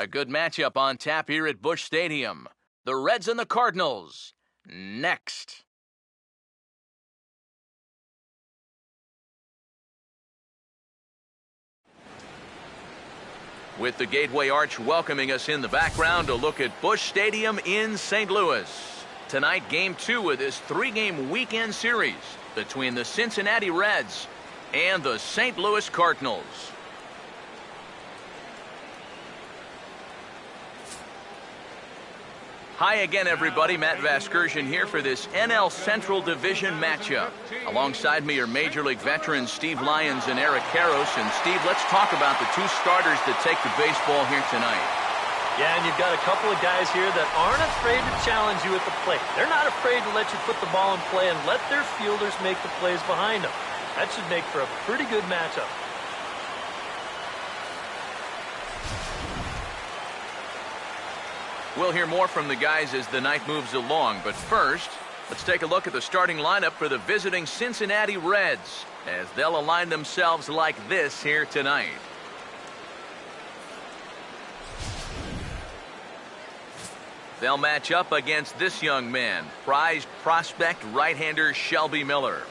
A good matchup on tap here at Busch Stadium. The Reds and the Cardinals. Next. With the Gateway Arch welcoming us in the background, a look at Busch Stadium in St. Louis. Tonight, Game 2 of this 3-game weekend series between the Cincinnati Reds and the St. Louis Cardinals. Hi again, everybody. Matt Vasgersian here for this NL Central Division matchup. Alongside me are Major League veterans Steve Lyons and Eric Karros. And Steve, let's talk about the two starters that take the baseball here tonight. Yeah, and you've got a couple of guys here that aren't afraid to challenge you at the plate. They're not afraid to let you put the ball in play and let their fielders make the plays behind them. That should make for a pretty good matchup. We'll hear more from the guys as the night moves along, but first, let's take a look at the starting lineup for the visiting Cincinnati Reds as they'll align themselves like this here tonight. They'll match up against this young man, prized prospect right-hander Shelby Miller.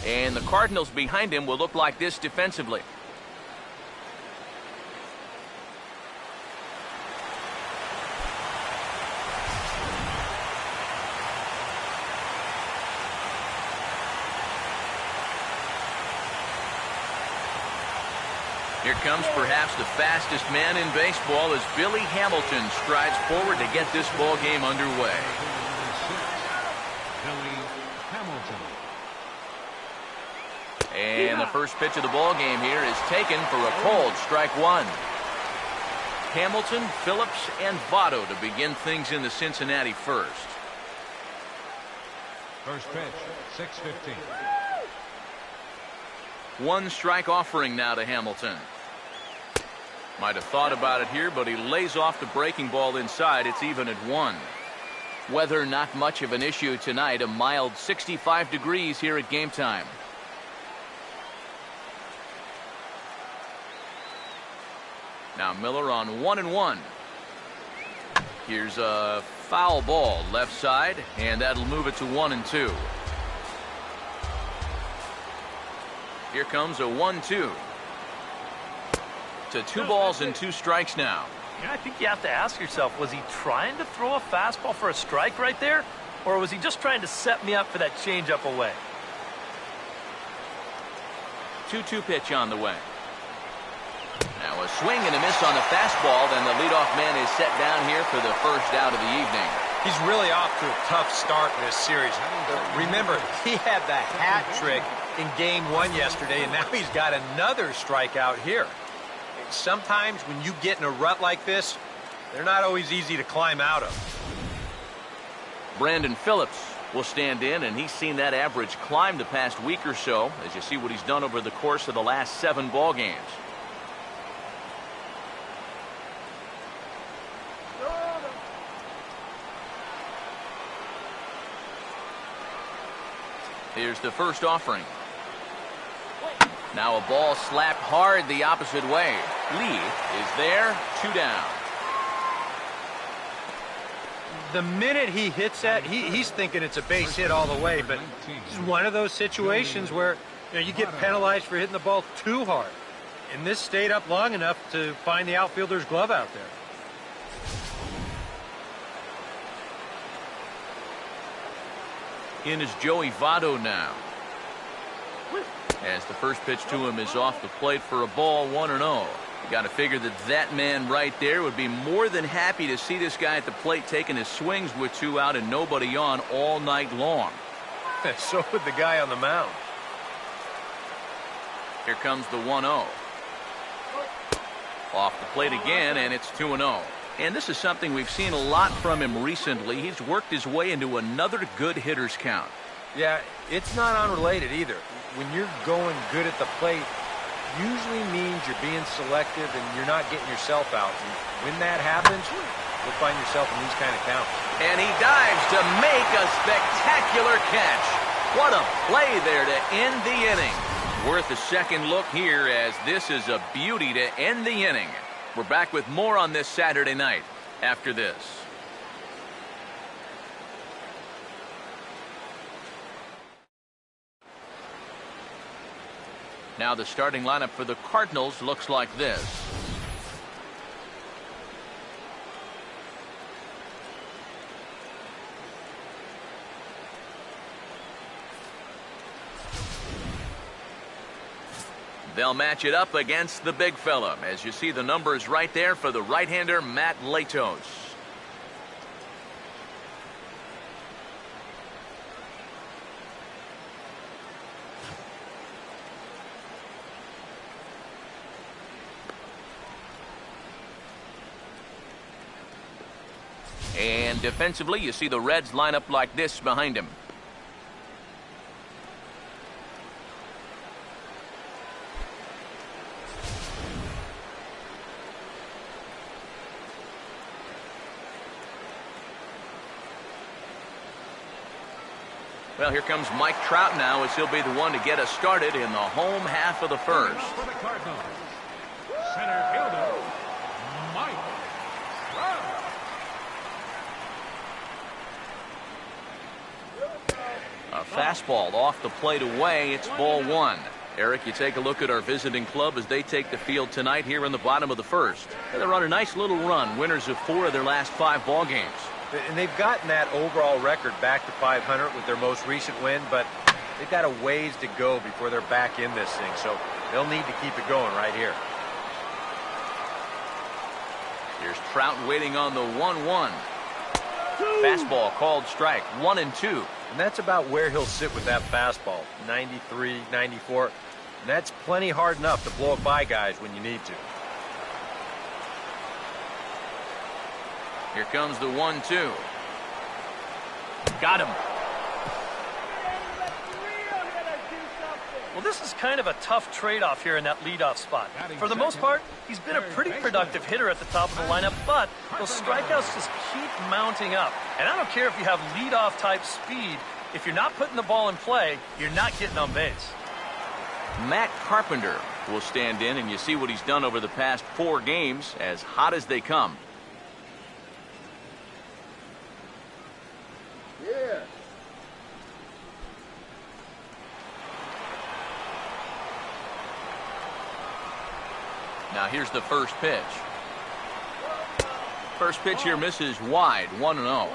And the Cardinals behind him will look like this defensively. Here comes perhaps the fastest man in baseball as Billy Hamilton strides forward to get this ball game underway. And the first pitch of the ball game here is taken for a called strike one. Hamilton, Phillips, and Votto to begin things in the Cincinnati first. First pitch, 6:15. One strike offering now to Hamilton. Might have thought about it here, but he lays off the breaking ball inside. It's even at 1. Weather not much of an issue tonight. A mild 65 degrees here at game time. Now Miller on 1-1. Here's a foul ball left side, and that'll move it to 1-2. Here comes a 1-2. To 2 balls and 2 strikes now. Yeah, I think you have to ask yourself, was he trying to throw a fastball for a strike right there? Or was he just trying to set me up for that changeup away? 2-2 pitch on the way. Now a swing and a miss on the fastball, then the leadoff man is set down here for the first out of the evening. He's really off to a tough start in this series. Remember, he had the hat trick in Game 1 yesterday, and now he's got another strikeout here. Sometimes when you get in a rut like this, they're not always easy to climb out of. Brandon Phillips will stand in, and he's seen that average climb the past week or so as you see what he's done over the course of the last 7 ball games. Here's the first offering. Now a ball slapped hard the opposite way. Lee is there, 2 down. The minute he hits that, he's thinking it's a base hit all the way, but it's one of those situations where you get penalized for hitting the ball too hard. And this stayed up long enough to find the outfielder's glove out there. In is Joey Votto now. As the first pitch to him is off the plate for a ball, 1-0. You got to figure that man right there would be more than happy to see this guy at the plate taking his swings with 2 out and nobody on all night long. So would the guy on the mound. Here comes the 1-0. Off the plate again, and it's 2-0. And this is something we've seen a lot from him recently. He's worked his way into another good hitter's count. Yeah, it's not unrelated either. When you're going good at the plate, usually means you're being selective and you're not getting yourself out. And when that happens, you'll find yourself in these kind of counts. And he dives to make a spectacular catch. What a play there to end the inning. Worth a second look here, as this is a beauty to end the inning. We're back with more on this Saturday night after this. Now the starting lineup for the Cardinals looks like this. They'll match it up against the big fella, as you see the numbers right there for the right-hander Matt Latos. And defensively, you see the Reds line up like this behind him. Well, here comes Mike Trout now, as he'll be the one to get us started in the home half of the first. For the Cardinals, center fielder, Mike Trout. A fastball off the plate away. It's ball one. Eric, you take a look at our visiting club as they take the field tonight here in the bottom of the first. They're on a nice little run, winners of 4 of their last 5 ball games. And they've gotten that overall record back to 500 with their most recent win, but they've got a ways to go before they're back in this thing, so they'll need to keep it going right here. Here's Trout waiting on the 1-1. Fastball called strike, 1-2. And that's about where he'll sit with that fastball, 93, 94. And that's plenty hard enough to blow it by guys when you need to. Here comes the 1-2. Got him. Well, this is kind of a tough trade-off here in that leadoff spot. For the most part, he's been a pretty productive hitter at the top of the lineup, but those strikeouts just keep mounting up. And I don't care if you have leadoff type speed. If you're not putting the ball in play, you're not getting on base. Matt Carpenter will stand in, and you see what he's done over the past 4 games, as hot as they come. Now here's the first pitch. First pitch here misses wide, 1-0.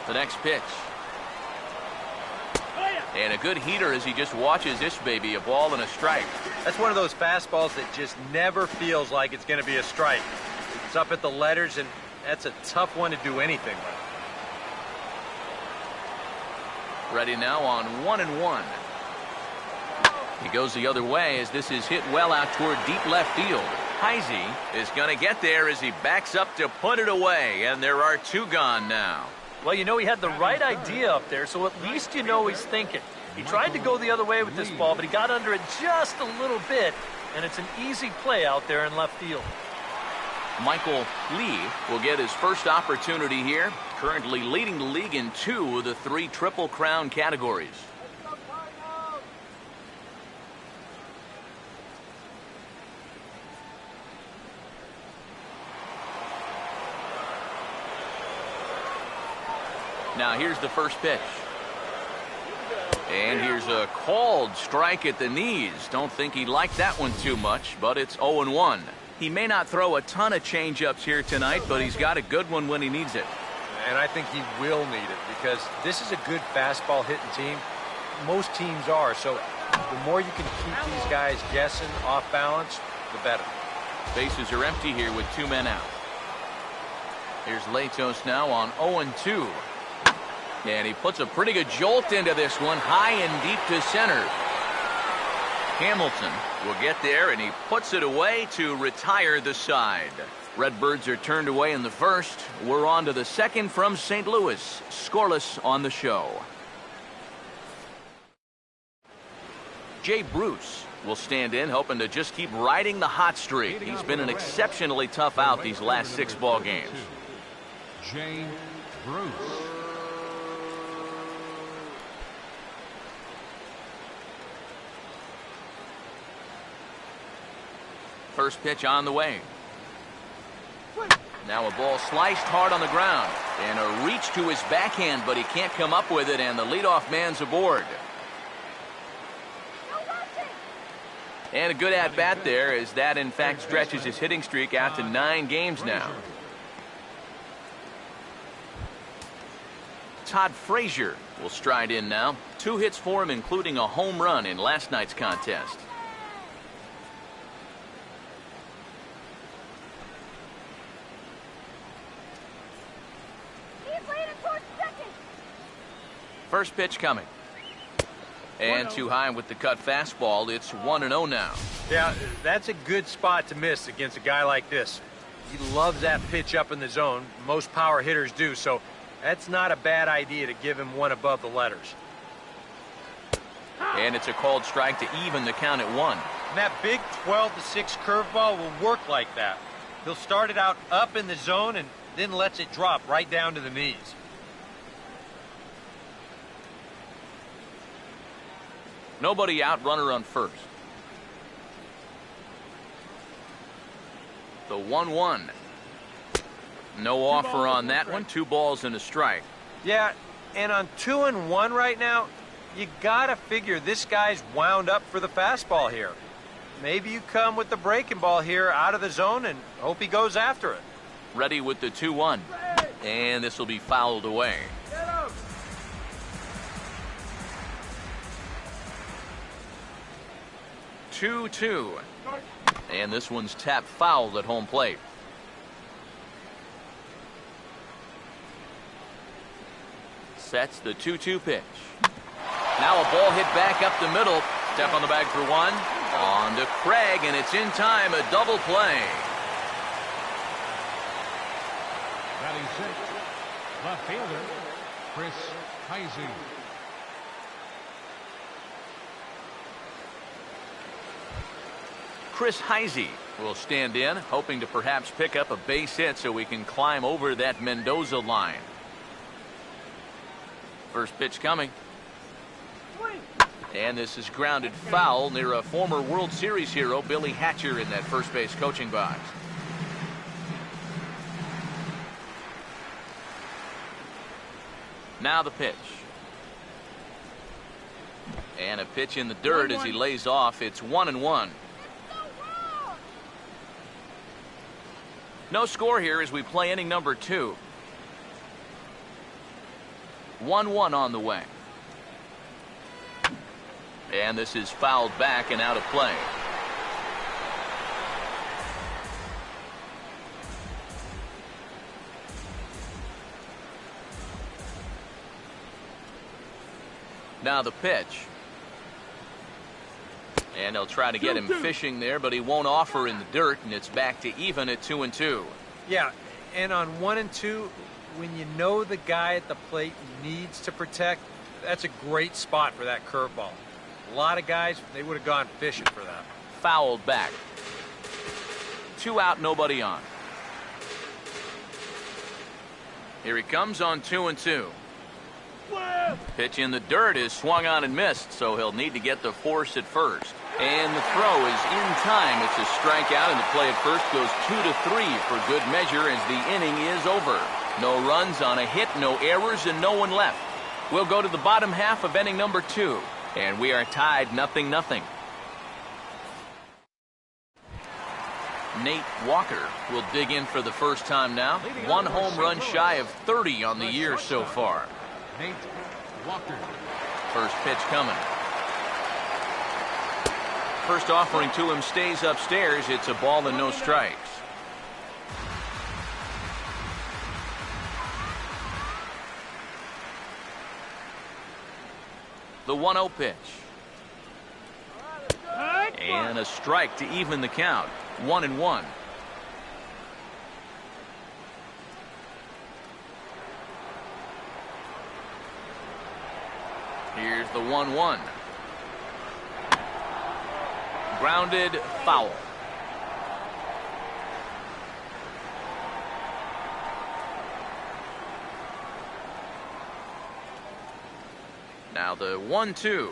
The next pitch. And a good heater as he just watches this baby, a ball and a strike. That's one of those fastballs that just never feels like it's going to be a strike. It's up at the letters, and that's a tough one to do anything with. Ready now on 1-1. He goes the other way as this is hit well out toward deep left field. Heisey is going to get there as he backs up to put it away, and there are 2 gone now. Well, you know, he had the right idea up there, so at least you know he's thinking. He tried to go the other way with this ball, but he got under it just a little bit, and it's an easy play out there in left field. Michael Lee will get his first opportunity here, currently leading the league in 2 of the 3 Triple Crown categories. Now here's the first pitch. And here's a called strike at the knees. Don't think he liked that one too much, but it's 0-1. He may not throw a ton of changeups here tonight, but he's got a good one when he needs it. And I think he will need it, because this is a good fastball hitting team. Most teams are, so the more you can keep these guys guessing off balance, the better. Bases are empty here with 2 men out. Here's Latos now on 0-2. And he puts a pretty good jolt into this one, high and deep to center. Hamilton will get there, and he puts it away to retire the side. Redbirds are turned away in the first. We're on to the second from St. Louis. Scoreless on the show. Jay Bruce will stand in, hoping to just keep riding the hot streak. He's been an exceptionally tough out these last 6 ball games. Jay Bruce. First pitch on the way. Now a ball sliced hard on the ground. And a reach to his backhand, but he can't come up with it, and the leadoff man's aboard. And a good at-bat there, as that, in fact, stretches his hitting streak out to 9 games now. Todd Frazier will stride in now. 2 hits for him, including a home run in last night's contest. First pitch coming. And too high with the cut fastball. It's 1-0 now. Yeah, that's a good spot to miss against a guy like this. He loves that pitch up in the zone. Most power hitters do, so that's not a bad idea to give him one above the letters. And it's a called strike to even the count at 1. And that big 12-6 curveball will work like that. He'll start it out up in the zone and then lets it drop right down to the knees. Nobody out, runner on first. The 1-1. No offer on that one. 2 balls and a strike. Yeah, and on 2-1 right now, you gotta figure this guy's wound up for the fastball here. Maybe you come with the breaking ball here out of the zone and hope he goes after it. Ready with the 2-1. And this will be fouled away. 2-2. And this one's tapped foul at home plate. Sets the 2-2 pitch. Now a ball hit back up the middle. Step on the bag for 1. On to Craig, and it's in time, a double play. Batting 6, left fielder, Chris Heisey. Chris Heisey will stand in, hoping to perhaps pick up a base hit so we can climb over that Mendoza line. First pitch coming. And this is grounded foul near a former World Series hero, Billy Hatcher, in that first base coaching box. Now the pitch. And a pitch in the dirt as he lays off. It's 1-1. No score here as we play inning number 2. 1-1 on the way. And this is fouled back and out of play. Now the pitch. And they'll try to get him fishing there, but he won't offer in the dirt, and it's back to even at 2-2. Yeah, and on 1-2, when you know the guy at the plate needs to protect, that's a great spot for that curveball. A lot of guys, they would have gone fishing for that. Fouled back. 2 out, nobody on. Here he comes on 2-2. Pitch in the dirt is swung on and missed, so he'll need to get the force at first. And the throw is in time. It's a strikeout, and the play at first goes 2-3 for good measure as the inning is over. No runs on a hit, no errors, and no one left. We'll go to the bottom half of inning number 2, and we are tied 0-0. Nate Walker will dig in for the first time now. 1 home run shy of 30 on the year so far. Nate Walker. First pitch coming. First offering to him stays upstairs. It's a ball and no strikes. The 1-0 pitch. And a strike to even the count. 1-1. Here's the 1-1. Grounded foul. Now the 1-2.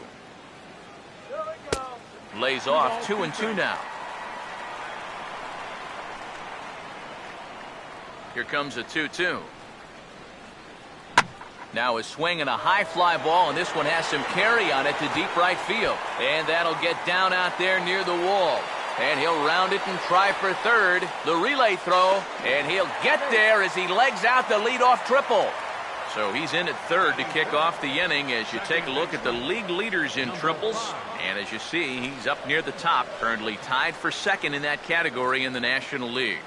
Lays off 2-2 now. Here comes a 2-2. Now a swing and a high fly ball, and this one has some carry on it to deep right field. And that'll get down out there near the wall. And he'll round it and try for third. The relay throw, and he'll get there as he legs out the leadoff triple. So he's in at third to kick off the inning as you take a look at the league leaders in triples. And as you see, he's up near the top, currently tied for second in that category in the National League.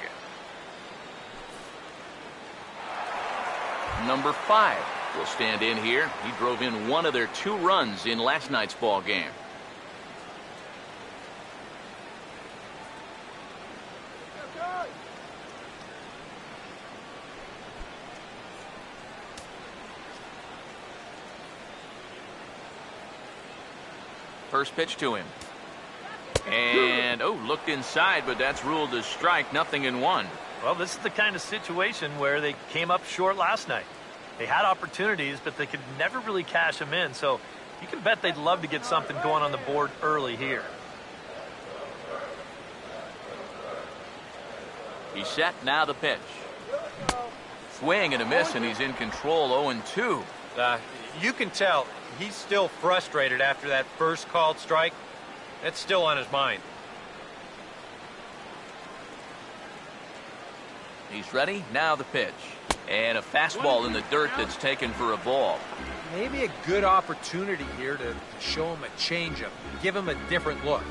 Number 5 will stand in here. He drove in one of their 2 runs in last night's ball game. First pitch to him. And, looked inside, but that's ruled as strike, 0-1. Well, this is the kind of situation where they came up short last night. They had opportunities, but they could never really cash them in. So you can bet they'd love to get something going on the board early here. He's set, now the pitch. Swing and a miss, and he's in control, 0-2. You can tell he's still frustrated after that first called strike. That's still on his mind. He's ready, now the pitch. And a fastball in the dirt that's taken for a ball. Maybe a good opportunity here to show him a changeup, give him a different look.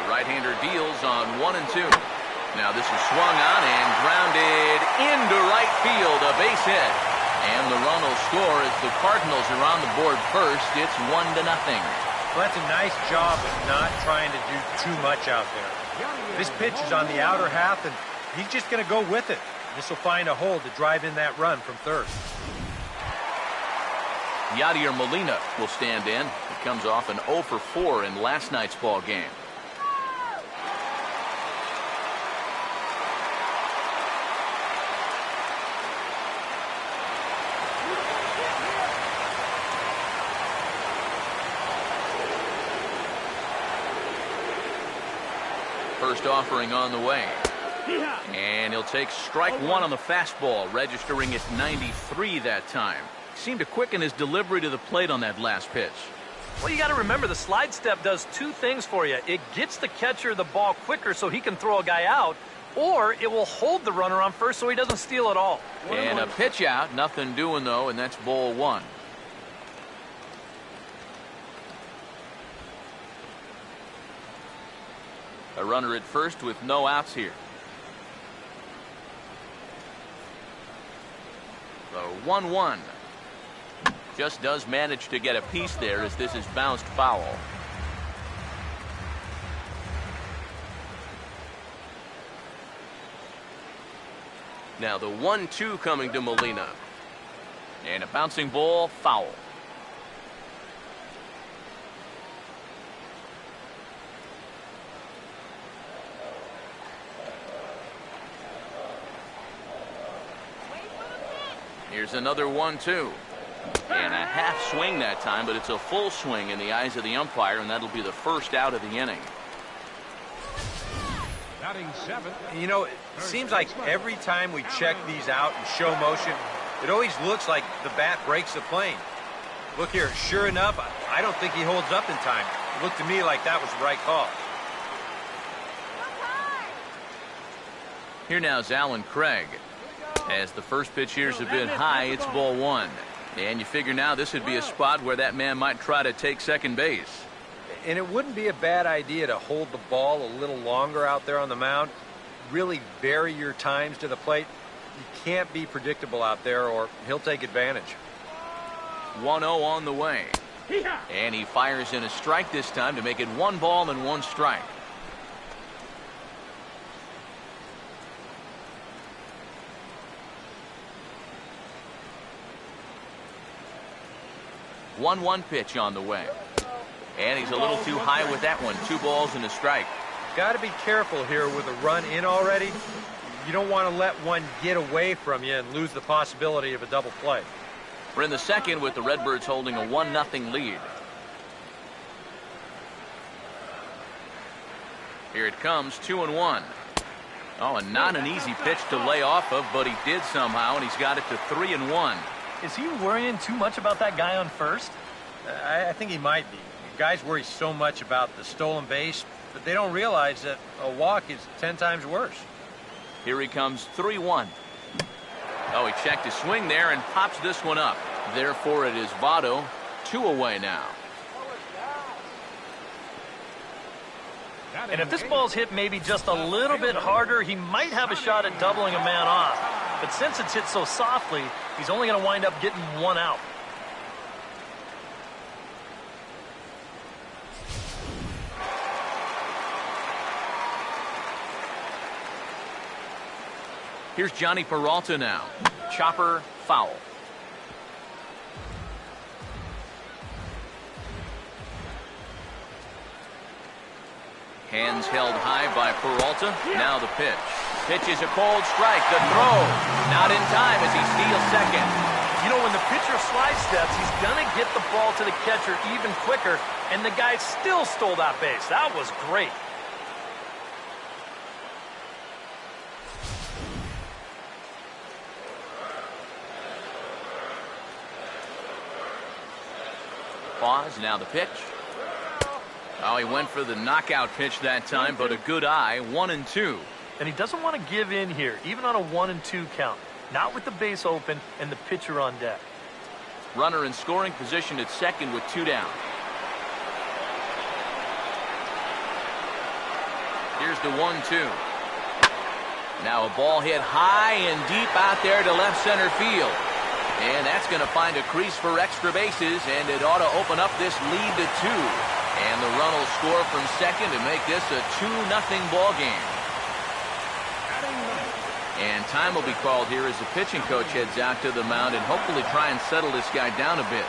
The right-hander deals on 1-2. Now this is swung on and grounded into right field, a base hit. And the run will score as the Cardinals are on the board first. It's 1-0. Well, that's a nice job of not trying to do too much out there. This pitch is on the outer half, and he's just going to go with it. This will find a hole to drive in that run from third. Yadier Molina will stand in. He comes off an 0-for-4 in last night's ball game. First offering on the way. And he'll take strike 1 on the fastball, registering at 93 that time. Seemed to quicken his delivery to the plate on that last pitch. Well, you got to remember the slide step does 2 things for you. It gets the catcher the ball quicker so he can throw a guy out, or it will hold the runner on first so he doesn't steal it all. And a pitch out, nothing doing though, and that's ball 1. A runner at first with no outs here. So 1-1. Just does manage to get a piece there as this is bounced foul. Now the 1-2 coming to Molina. And a bouncing ball, foul. Here's another 1-2. And a half swing that time, but it's a full swing in the eyes of the umpire, and that'll be the first out of the inning. Batting 7. You know, it seems like every time we check these out in show motion, it always looks like the bat breaks the plane. Look here, sure enough, I don't think he holds up in time. It looked to me like that was the right call. Here now is Alan Craig. As the first pitch here's a bit high, it's ball 1. And you figure now this would be a spot where that man might try to take second base. And it wouldn't be a bad idea to hold the ball a little longer out there on the mound. Really vary your times to the plate. You can't be predictable out there or he'll take advantage. 1-0 on the way. And he fires in a strike this time to make it 1 ball and 1 strike. One pitch on the way. And he's a little too high with that one. 2 balls and a strike. Got to be careful here with a run in already. You don't want to let one get away from you and lose the possibility of a double play. We're in the second with the Redbirds holding a 1-0 lead. Here it comes, 2-1. Oh, and not an easy pitch to lay off of, but he did somehow, and he's got it to 3-1. Is he worrying too much about that guy on first? I think he might be. Guys worry so much about the stolen base, but they don't realize that a walk is 10 times worse. Here he comes, 3-1. Oh, he checked his swing there and pops this one up. Therefore, it is Votto, 2 away now. And if this ball's hit maybe just a little bit harder, he might have a shot at doubling a man off. But since it's hit so softly, he's only going to wind up getting 1 out. Here's Johnny Peralta now. Chopper, foul. Hands held high by Peralta. Now the pitch. Pitch is a cold strike. The throw. Not in time as he steals second. You know, when the pitcher slide steps, he's going to get the ball to the catcher even quicker, and the guy still stole that base. That was great. Pause, now the pitch. Oh, he went for the knockout pitch that time, but a good eye, 1-2. And he doesn't want to give in here, even on a 1-2 count. Not with the base open and the pitcher on deck. Runner in scoring position at second with 2 down. Here's the 1-2. Now a ball hit high and deep out there to left center field. And that's going to find a crease for extra bases, and it ought to open up this lead to 2. And the run will score from second to make this a 2-0 ball game. And time will be called here as the pitching coach heads out to the mound and hopefully try and settle this guy down a bit.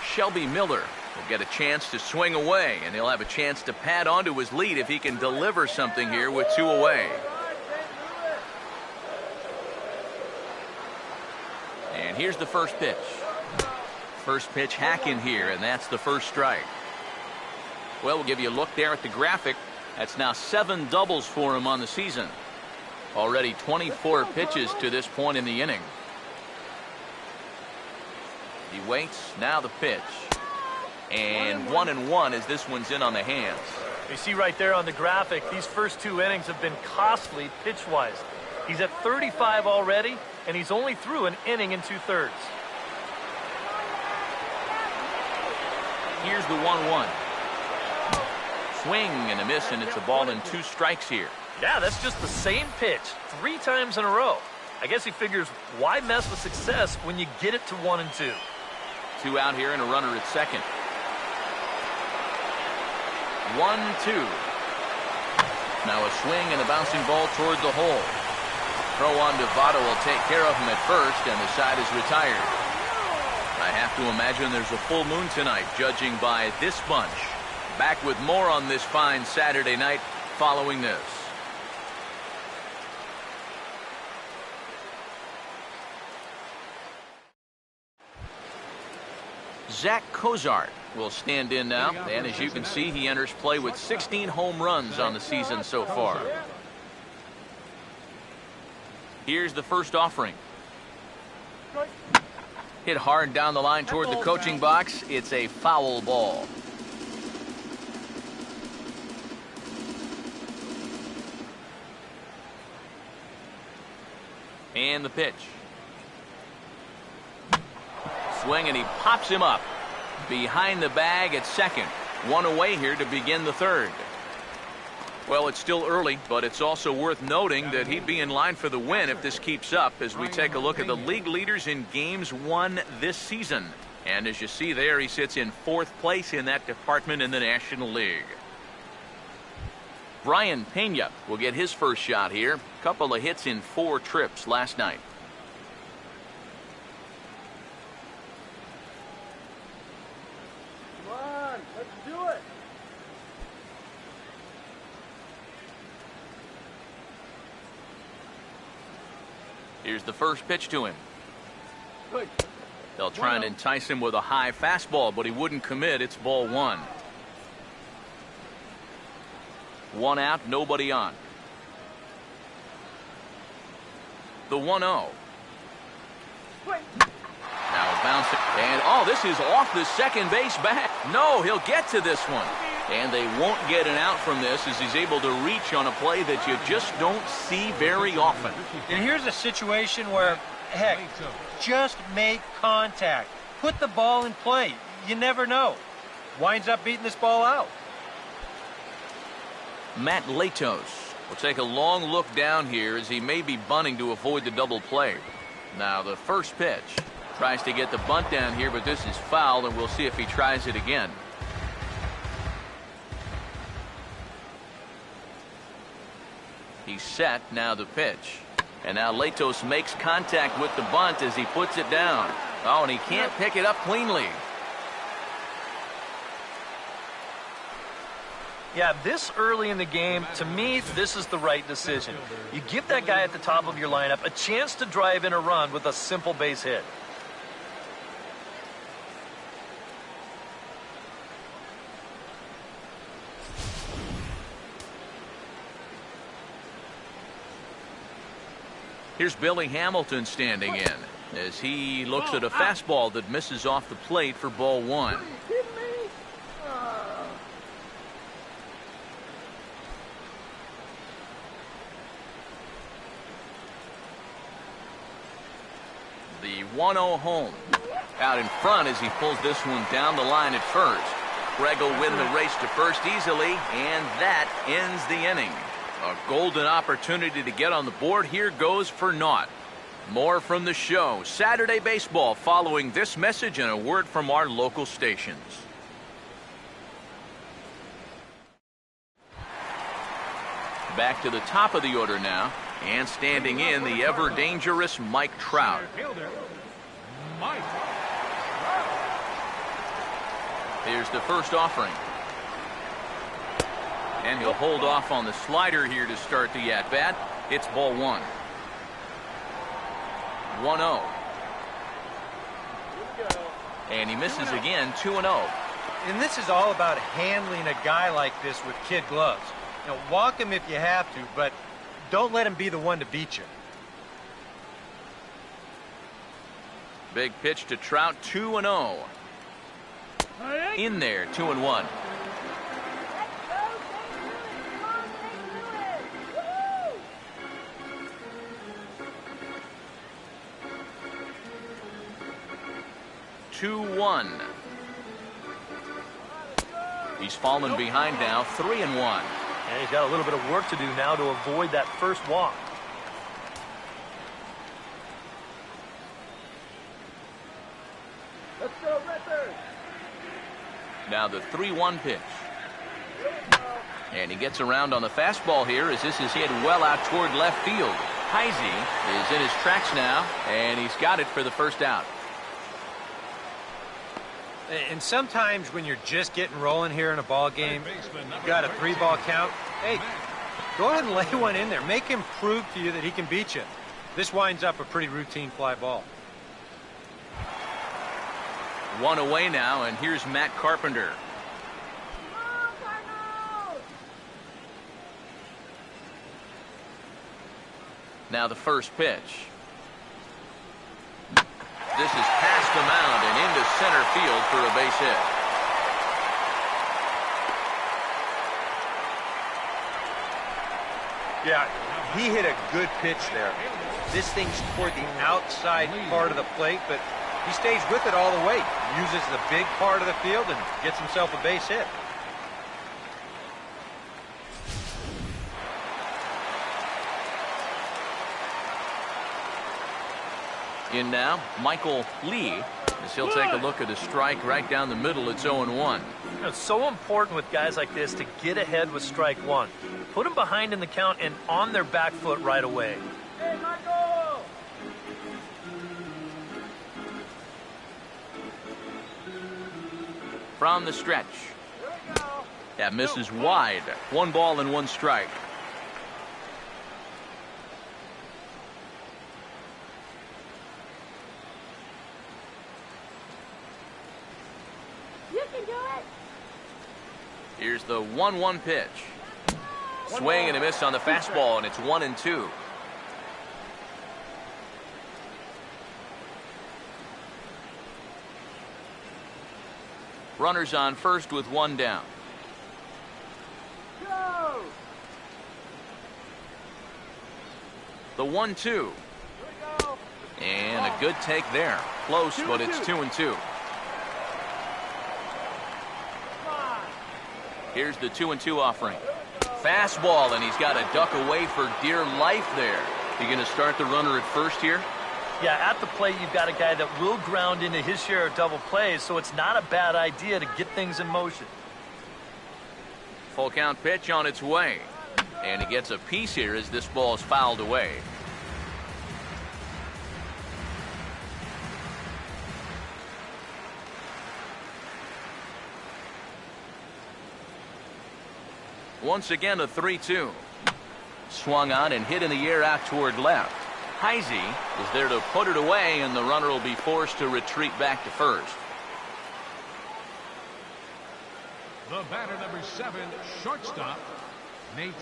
Shelby Miller will get a chance to swing away, and he'll have a chance to pad onto his lead if he can deliver something here with 2 away. And here's the first pitch. First pitch hack in here, and that's the first strike. Well, we'll give you a look there at the graphic. That's now 7 doubles for him on the season. Already 24 pitches to this point in the inning. He waits, now the pitch. And 1-1 as this one's in on the hands. You see right there on the graphic, these first 2 innings have been costly pitch-wise. He's at 35 already, and he's only through an inning and 2/3. Here's the 1-1. Swing and a miss, and it's a ball and 2 strikes here. Yeah, that's just the same pitch 3 times in a row. I guess he figures, why mess with success when you get it to 1-2? 2 out here and a runner at second. 1-2. Now a swing and a bouncing ball toward the hole. Throw on to Votto will take care of him at first, and the side is retired. I have to imagine there's a full moon tonight, judging by this bunch. Back with more on this fine Saturday night following this. Zach Cozart will stand in now, and as you can see, he enters play with 16 home runs on the season so far. Here's the first offering. Hit hard down the line toward the coaching box. It's a foul ball. And the pitch. Swing, and he pops him up behind the bag at second. 1 away here to begin the 3rd. Well, it's still early, but it's also worth noting that he'd be in line for the win if this keeps up as we take a look at the league leaders in games won this season. And as you see there, he sits in 4th place in that department in the National League. Brian Pena will get his first shot here. Couple of hits in 4 trips last night. Come on, let's do it. Here's the first pitch to him. Good. They'll try and entice him with a high fastball, but he wouldn't commit. It's ball 1. 1 out, nobody on. The 1-0. Now bouncing. And, oh, this is off the second base bat. No, he'll get to this one. And they won't get an out from this as he's able to reach on a play that you just don't see very often. And here's a situation where, heck, just make contact. Put the ball in play. You never know. Winds up beating this ball out. Matt Latos will take a long look down here as he may be bunting to avoid the double play. Now the first pitch. Tries to get the bunt down here, but this is foul, and we'll see if he tries it again. He's set. Now the pitch. And now Latos makes contact with the bunt as he puts it down. Oh, and he can't pick it up cleanly. Yeah, this early in the game, to me, this is the right decision. You give that guy at the top of your lineup a chance to drive in a run with a simple base hit. Here's Billy Hamilton standing in as he looks at a fastball that misses off the plate for ball 1. The 1-0 home. Out in front as he pulls this one down the line at first. Greg will win the race to first easily, and that ends the inning. A golden opportunity to get on the board here goes for naught. More from the show. Saturday Baseball following this message and a word from our local stations. Back to the top of the order now. And standing in, the ever-dangerous Mike Trout. Mike. Here's the first offering. And he'll hold off on the slider here to start the at-bat. It's ball 1. 1-0. And he misses again, 2-0. And this is all about handling a guy like this with kid gloves. You know, walk him if you have to, but don't let him be the one to beat you. Big pitch to Trout, 2-0. In there, 2-1. 2-1. He's fallen behind now, 3-1. And he's got a little bit of work to do now to avoid that first walk. Let's go, Redbird. Now the 3-1 pitch. And he gets around on the fastball here as this is hit well out toward left field. Heisey is in his tracks now, and he's got it for the first out. And sometimes when you're just getting rolling here in a ball game, you got a 3-ball count. Hey, go ahead and lay one in there. Make him prove to you that he can beat you. This winds up a pretty routine fly ball. 1 away now, and here's Matt Carpenter. Now the first pitch. This is past the mound and into center field for a base hit. Yeah, he hit a good pitch there. This thing's toward the outside part of the plate, but he stays with it all the way. Uses the big part of the field and gets himself a base hit. In now, Michael Lee, as he'll take a look at a strike right down the middle. It's 0-1. You know, it's so important with guys like this to get ahead with strike one. Put them behind in the count and on their back foot right away. Hey, Michael! From the stretch. Here we go. That misses wide. 1 ball and 1 strike. You can do it. Here's the 1-1 pitch. Swing and a miss on the fastball, and it's 1-2. Runners on first with 1 down. Go! The 1-2. Here we go. And a good take there. Close, but it's 2-2. Come on. Here's the 2-2 offering. Fastball, and he's got to duck away for dear life there. You going to start the runner at first here? Yeah, at the plate, you've got a guy that will ground into his share of double plays, so it's not a bad idea to get things in motion. Full count pitch on its way. And he gets a piece here as this ball is fouled away. Once again, a 3-2. Swung on and hit in the air out toward left. Heisey is there to put it away, and the runner will be forced to retreat back to first. The batter, number 7, shortstop, Nate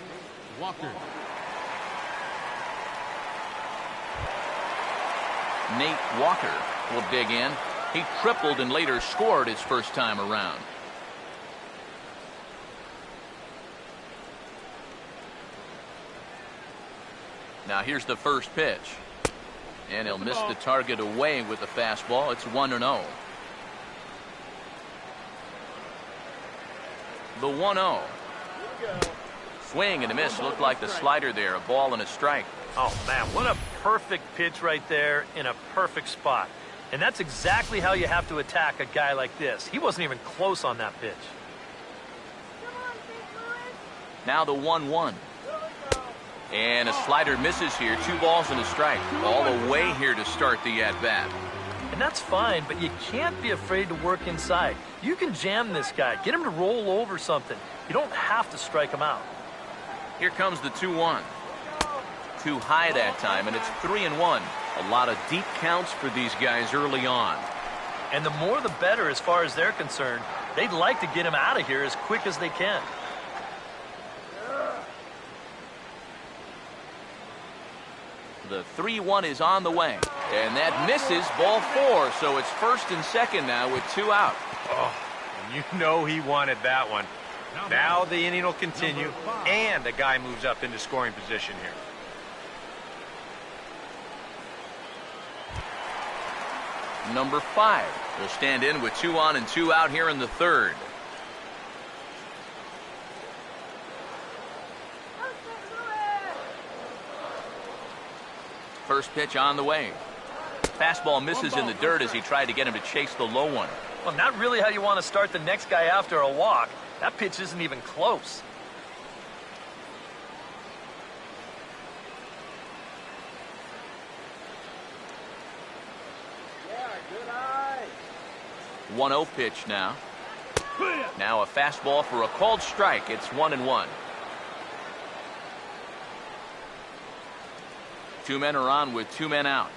Walker. Nate Walker will dig in. He tripled and later scored his first time around. Now here's the first pitch. And he'll miss the target away with the fastball. It's 1-0. The 1-0. Swing and a miss. Looked like the slider there. A ball and a strike. Oh, man, what a perfect pitch right there in a perfect spot. And that's exactly how you have to attack a guy like this. He wasn't even close on that pitch. Now the 1-1. And a slider misses here. 2 balls and a strike. All the way here to start the at-bat. And that's fine, but you can't be afraid to work inside. You can jam this guy. Get him to roll over something. You don't have to strike him out. Here comes the 2-1. Too high that time, and it's 3-1. A lot of deep counts for these guys early on. And the more the better as far as they're concerned. They'd like to get him out of here as quick as they can. The 3-1 is on the way. And that misses, ball 4. So it's first and second now with 2 out. Oh, you know he wanted that one. Now the inning will continue, and the guy moves up into scoring position here. Number 5 will stand in with 2 on and 2 out here in the third. First pitch on the way. Fastball misses in the dirt as he tried to get him to chase the low one. Well, not really how you want to start the next guy after a walk. That pitch isn't even close. Yeah, good eye. 1-0 pitch now. Now a fastball for a called strike. It's 1-1. 2 men are on with 2 men out.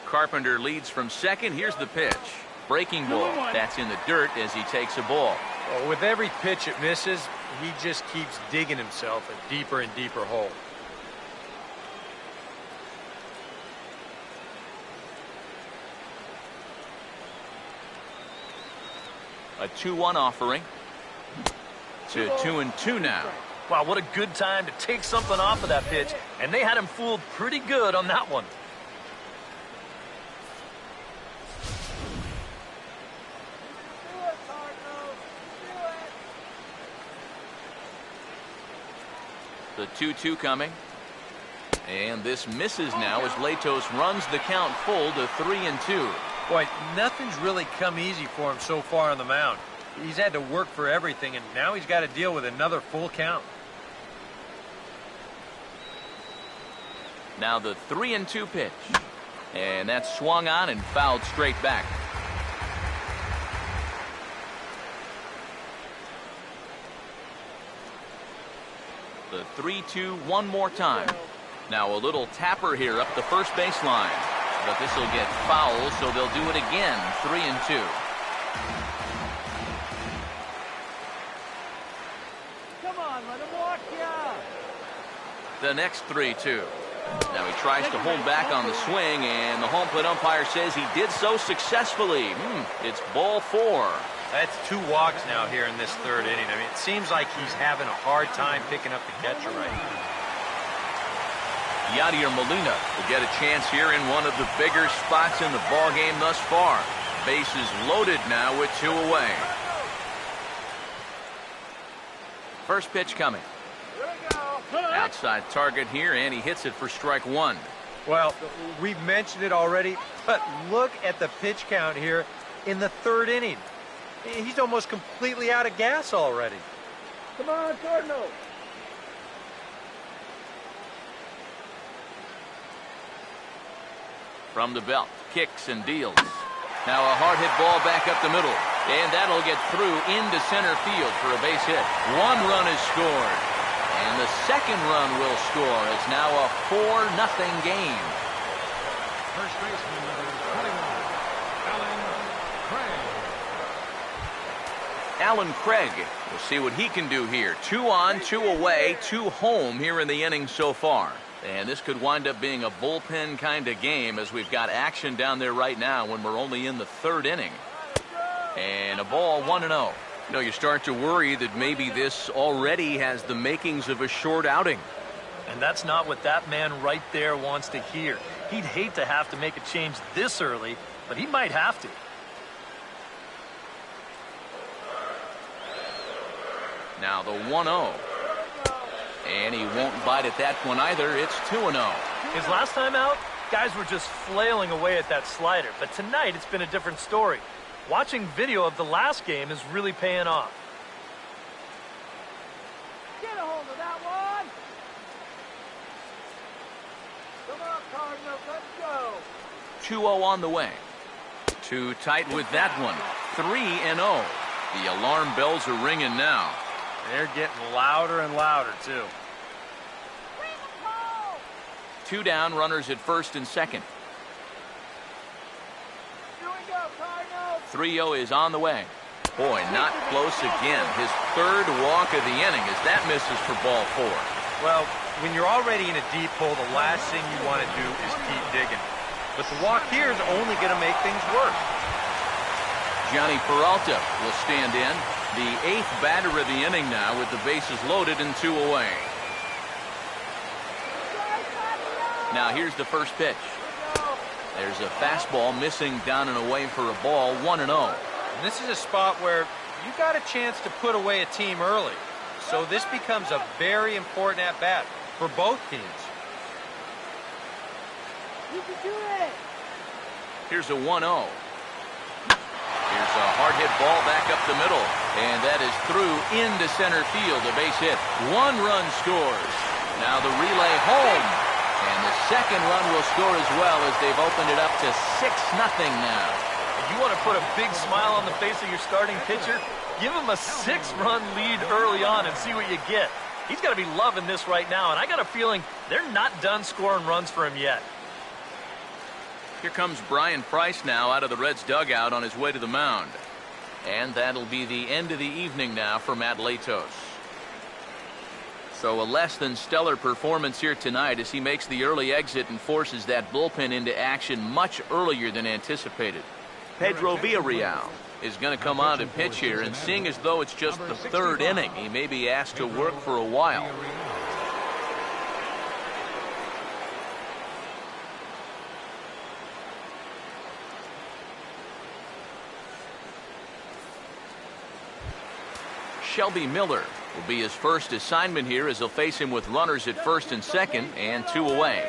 Carpenter leads from second. Here's the pitch. Breaking ball. That's in the dirt as he takes a ball. Well, with every pitch it misses, he just keeps digging himself a deeper and deeper hole. A 2-1 offering. To 2-2 now. Wow, what a good time to take something off of that pitch. And they had him fooled pretty good on that one. Do it, Cardinals. Do it. The 2-2 coming. And this misses now as Latos runs the count full to 3-2. Boy, nothing's really come easy for him so far on the mound. He's had to work for everything, and now he's got to deal with another full count. Now the 3-2 pitch. And that's swung on and fouled straight back. The 3-2 one more time. Now a little tapper here up the first baseline. But this will get foul, so they'll do it again. 3-2. Come on, let him walk ya. The next 3-2. Now he tries to hold back on the swing, and the home plate umpire says he did so successfully. It's ball 4. That's 2 walks now here in this third inning. I mean, it seems like he's having a hard time picking up the catcher right now. Yadier Molina will get a chance here in one of the bigger spots in the ball game thus far. Bases loaded now with 2 away. First pitch coming. Here we go. Outside target here, and he hits it for strike 1. Well, we've mentioned it already, but look at the pitch count here in the third inning. He's almost completely out of gas already. Come on, Cardinals. From the belt, kicks and deals. Now a hard hit ball back up the middle, and that'll get through into center field for a base hit. 1 run is scored, and the second run will score. It's now a 4-0 game. First baseman number 21, Alan Craig. Alan Craig, we'll see what he can do here. 2 on, 2 away, 2 home here in the inning so far. And this could wind up being a bullpen kind of game, as we've got action down there right now when we're only in the third inning. And a ball 1-0. You know, you start to worry that maybe this already has the makings of a short outing. And that's not what that man right there wants to hear. He'd hate to have to make a change this early, but he might have to. Now the 1-0. And he won't bite at that one either. It's 2-0. His last time out, guys were just flailing away at that slider. But tonight, it's been a different story. Watching video of the last game is really paying off. Get a hold of that one. Come on, Cardinals, let's go. 2-0 on the way. Too tight with that one. 3-0. The alarm bells are ringing now. They're getting louder and louder, too. 2 down, runners at first and second. Here we go, Cardinals. 3-0 is on the way. Boy, not close again. His third walk of the inning as that misses for ball 4. Well, when you're already in a deep hole, the last thing you want to do is keep digging. But the walk here is only going to make things worse. Johnny Peralta will stand in. The 8th batter of the inning now with the bases loaded and 2 away. Now here's the first pitch. There's a fastball missing down and away for a ball. 1-0. And this is a spot where you got a chance to put away a team early. So this becomes a very important at-bat for both teams. You can do it. Here's a 1-0. Here's a hard hit ball back up the middle, and that is through into center field. A base hit. 1 run scores. Now the relay home, and the second run will score as well as they've opened it up to 6-0 now. If you want to put a big smile on the face of your starting pitcher, give him a 6-run lead early on and see what you get. He's got to be loving this right now, and I got a feeling they're not done scoring runs for him yet. Here comes Brian Price now out of the Reds dugout on his way to the mound. And that'll be the end of the evening now for Matt Latos. So a less than stellar performance here tonight as he makes the early exit and forces that bullpen into action much earlier than anticipated. Pedro Villarreal is going to come on to pitch here, and seeing as though it's just the third inning, he may be asked to work for a while. Shelby Miller Will be his first assignment here as he'll face him with runners at first and second and 2 away.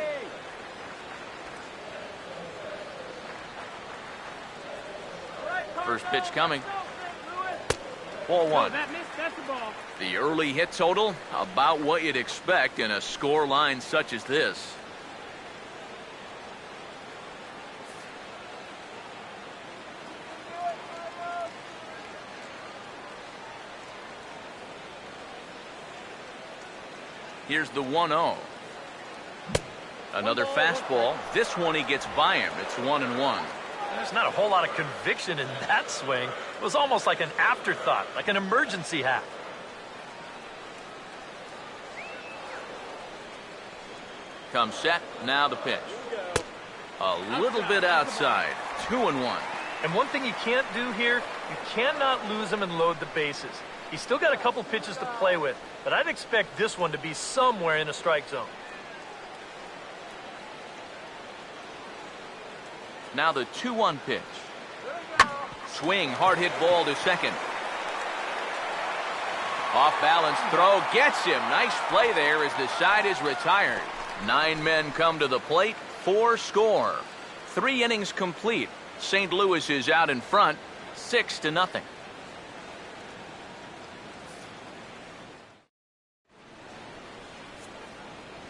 First pitch coming. Ball 1. The early hit total, about what you'd expect in a score line such as this. Here's the 1-0. Another fastball. This one he gets by him. It's 1-1. There's not a whole lot of conviction in that swing. It was almost like an afterthought, like an emergency hack. Comes set. Now the pitch. A little bit outside. 2-1. And one thing you can't do here, you cannot lose him and load the bases. He's still got a couple pitches to play with, but I'd expect this one to be somewhere in a strike zone. Now the 2-1 pitch. Swing, hard hit ball to second. Off balance throw, gets him. Nice play there as the side is retired. 9 men come to the plate, 4 score. 3 innings complete. St. Louis is out in front, 6-0.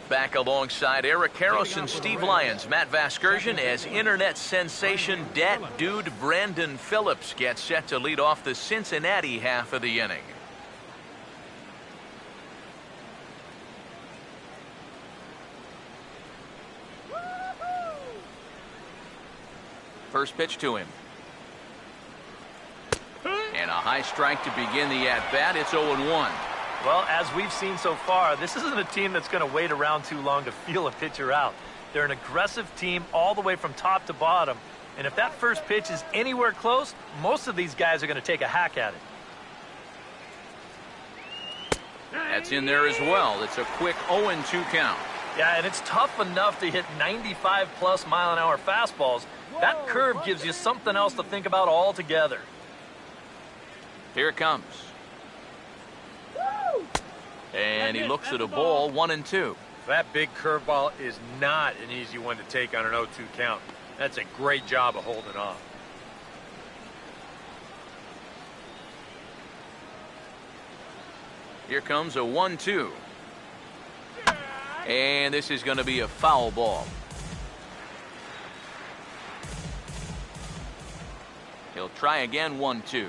Back alongside Eric Karros and Steve Lyons, Matt Vasgersian, as internet sensation Dat Dude Brandon Phillips gets set to lead off the Cincinnati half of the inning. First pitch to him. And a high strike to begin the at-bat. It's 0-1. Well, as we've seen so far, this isn't a team that's going to wait around too long to feel a pitcher out. They're an aggressive team all the way from top to bottom. And if that first pitch is anywhere close, most of these guys are going to take a hack at it. That's in there as well. It's a quick 0-2 count. Yeah, and it's tough enough to hit 95+ mile-an-hour fastballs. That curve gives you something else to think about altogether. Here it comes. And he looks at a ball, 1-2. That big curveball is not an easy one to take on an 0-2 count. That's a great job of holding off. Here comes a 1-2. And this is going to be a foul ball. He'll try again, 1-2.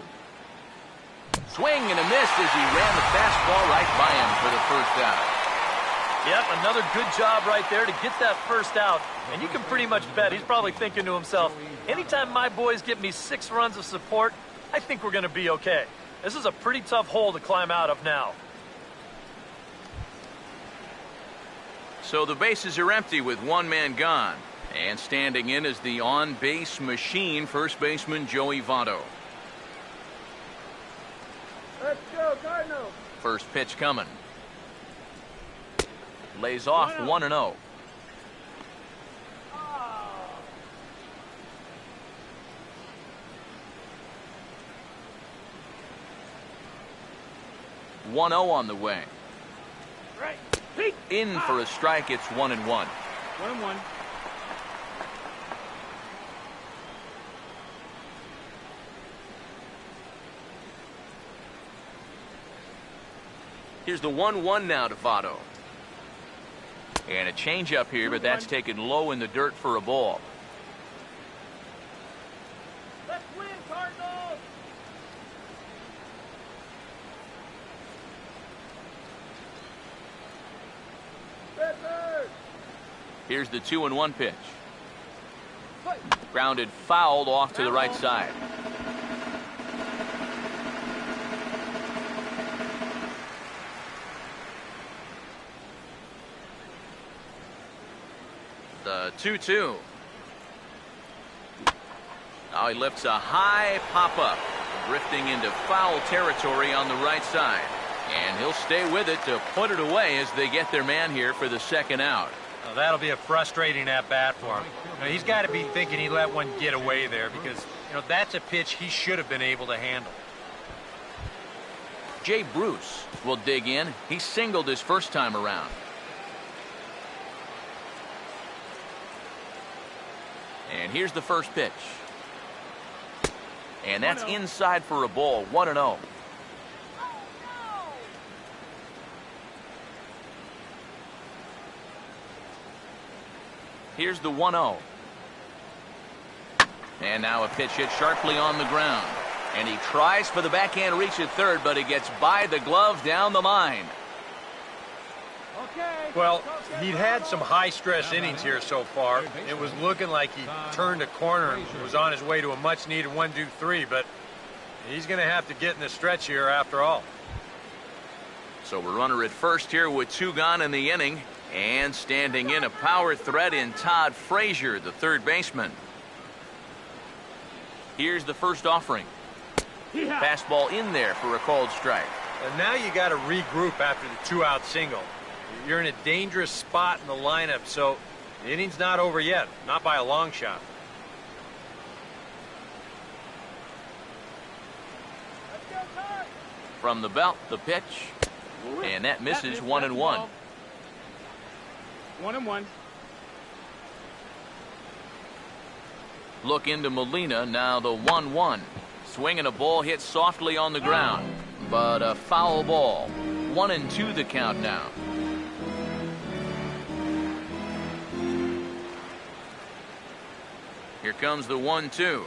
Swing and a miss as he ran the fastball right by him for the first out. Yep, another good job right there to get that first out. And you can pretty much bet he's probably thinking to himself, anytime my boys get me 6 runs of support, I think we're going to be okay. This is a pretty tough hole to climb out of now. So the bases are empty with 1 man gone. And standing in is the on-base machine, first baseman Joey Votto. Let's go, Cardinals. First pitch coming. Lays off 1-0. One 0 on the way. Right. In for a strike. It's 1-1. 1-1. Here's the 1-1 now to Votto. And a changeup here, but that's taken low in the dirt for a ball. Let's win, Cardinals. Redbird. Here's the 2-1 pitch. Grounded fouled off to the right side. The 2-2. Now he lifts a high pop-up, drifting into foul territory on the right side. And he'll stay with it to put it away as they get their man here for the second out. Well, that'll be a frustrating at-bat for him. He's got to be thinking he let one get away there because, that's a pitch he should have been able to handle. Jay Bruce will dig in. He singled his first time around. And here's the first pitch. And that's inside for a ball. 1-0. Here's the 1-0. And now a pitch hit sharply on the ground. And he tries for the backhand reach at third, but he gets by the glove down the line. Well, he'd had some high-stress innings here so far. It was looking like he turned a corner and was on his way to a much-needed 1-2-3, but he's going to have to get in the stretch here after all. So we're runner at first here with 2 gone in the inning. And standing in, a power threat in Todd Frazier, the third baseman. Here's the first offering. Fastball in there for a called strike. And now you got to regroup after the 2-out single. You're in a dangerous spot in the lineup, so the inning's not over yet, not by a long shot. From the belt, the pitch. And that misses. 1-1. 1-1. Look into Molina. Now the 1-1. Swinging a ball hit softly on the ground. But a foul ball. 1-2 the count now. Here comes the 1-2.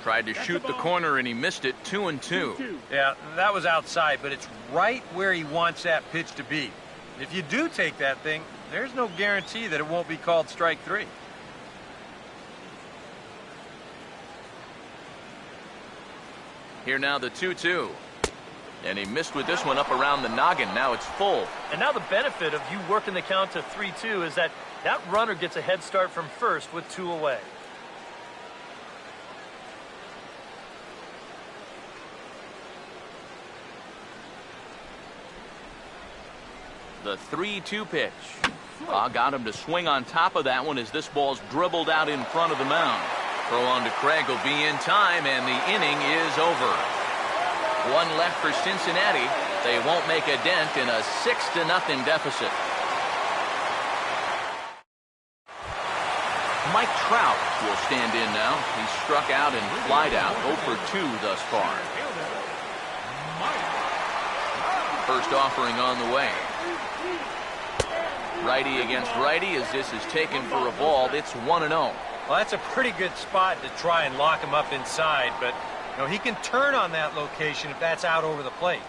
Tried to shoot the corner and he missed it. 2-2. Yeah, that was outside, but it's right where he wants that pitch to be. If you do take that thing, there's no guarantee that it won't be called strike 3. Here now the 2-2. And he missed with this one up around the noggin. Now it's full. And now the benefit of you working the count to 3-2 is that runner gets a head start from first with 2 away. The 3-2 pitch. Got him to swing on top of that one as this ball's dribbled out in front of the mound. Throw on to Craig will be in time, and the inning is over. 1 left for Cincinnati. They won't make a dent in a 6-0 deficit. Mike Trout will stand in now. He struck out and flied out. 0 for 2 thus far. First offering on the way. Righty against righty as this is taken for a ball. It's 1-0. Well, that's a pretty good spot to try and lock him up inside, but he can turn on that location if that's out over the plate.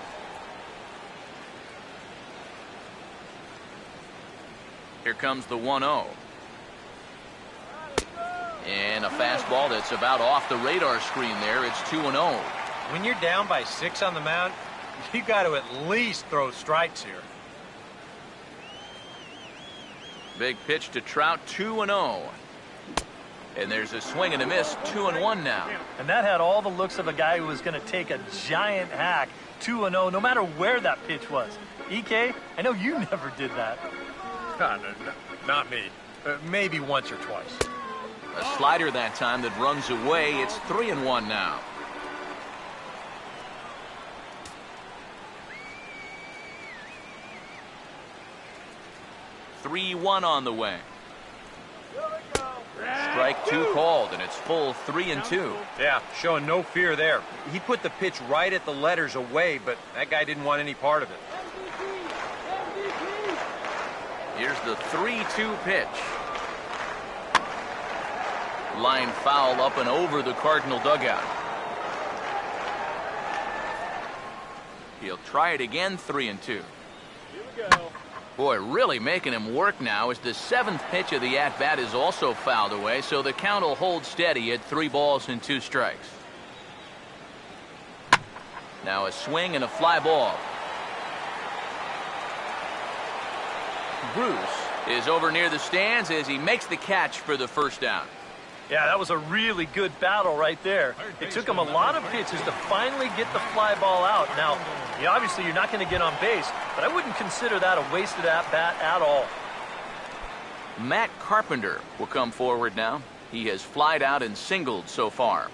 Here comes the 1-0. And a fastball that's about off the radar screen there. It's 2-0. When you're down by 6 on the mound, you got to at least throw strikes here. Big pitch to Trout. 2-0. And there's a swing and a miss. 2-1 now. And that had all the looks of a guy who was going to take a giant hack. 2-0, no matter where that pitch was. EK, I know you never did that. No, not me. Maybe once or twice. A slider that time that runs away. It's 3-1 now. Three-1 on the way. Strike 2 called, and it's full 3-2. Yeah, showing no fear there. He put the pitch right at the letters away, but that guy didn't want any part of it. Here's the 3-2 pitch. Line foul up and over the Cardinal dugout. He'll try it again. 3-2. Here we go. Boy, really making him work now as the 7th pitch of the at-bat is also fouled away, so the count will hold steady at 3 balls and 2 strikes. Now a swing and a fly ball. Bruce is over near the stands as he makes the catch for the first down. Yeah, that was a really good battle right there. It took him a lot of pitches to finally get the fly ball out. Now, obviously you're not going to get on base, but I wouldn't consider that a wasted at-bat at all. Matt Carpenter will come forward now. He has flied out and singled so far.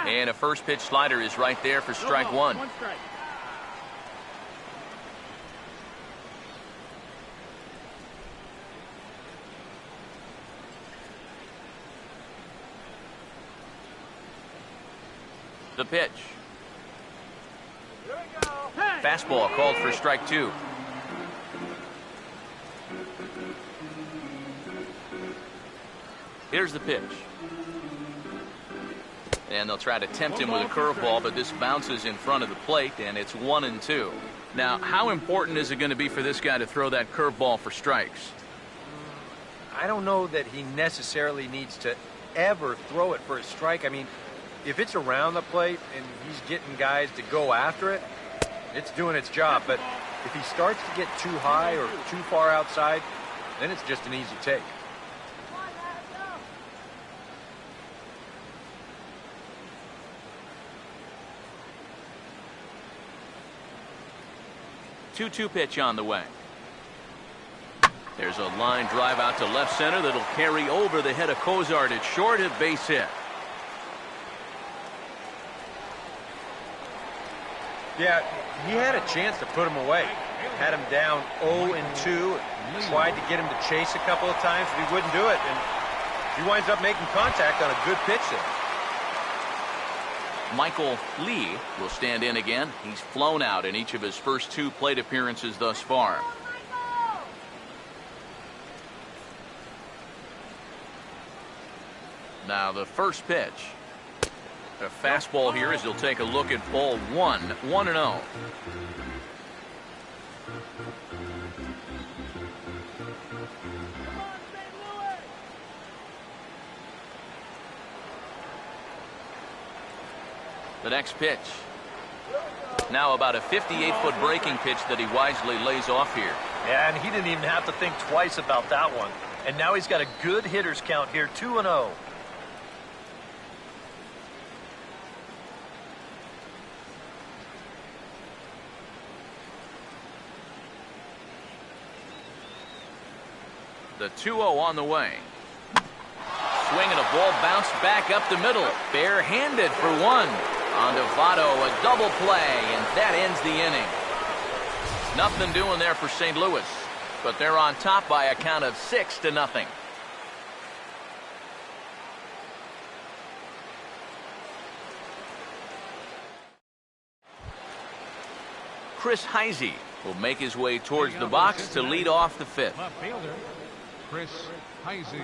And a first pitch slider is right there for strike one. One strike. The pitch. Fastball called for strike two. Here's the pitch. And they'll try to tempt him with a curveball, but this bounces in front of the plate, and it's 1-2. Now, how important is it going to be for this guy to throw that curveball for strikes? I don't know that he necessarily needs to ever throw it for a strike. I mean, if it's around the plate and he's getting guys to go after it, it's doing its job. But if he starts to get too high or too far outside, then it's just an easy take. Two-two pitch on the way. There's a line drive out to left center that'll carry over the head of Cozart at short, a base hit. Yeah, he had a chance to put him away. Had him down 0-2. Tried to get him to chase a couple of times, but he wouldn't do it. And he winds up making contact on a good pitch there. Michael Lee will stand in again. He's flown out in each of his first two plate appearances thus far. Now the first pitch. A fastball here as he'll take a look at ball one. 1-0. The next pitch. Now about a 58-foot breaking pitch that he wisely lays off here. Yeah, and he didn't even have to think twice about that one. And now he's got a good hitter's count here, 2-0. The 2-0 on the way. Swing and a ball bounced back up the middle. Barehanded for one. On to Votto, a double play, and that ends the inning. Nothing doing there for St. Louis, but they're on top by a count of 6-0. Chris Heisey will make his way towards the box to lead off the fifth. Left fielder, Chris Heisey.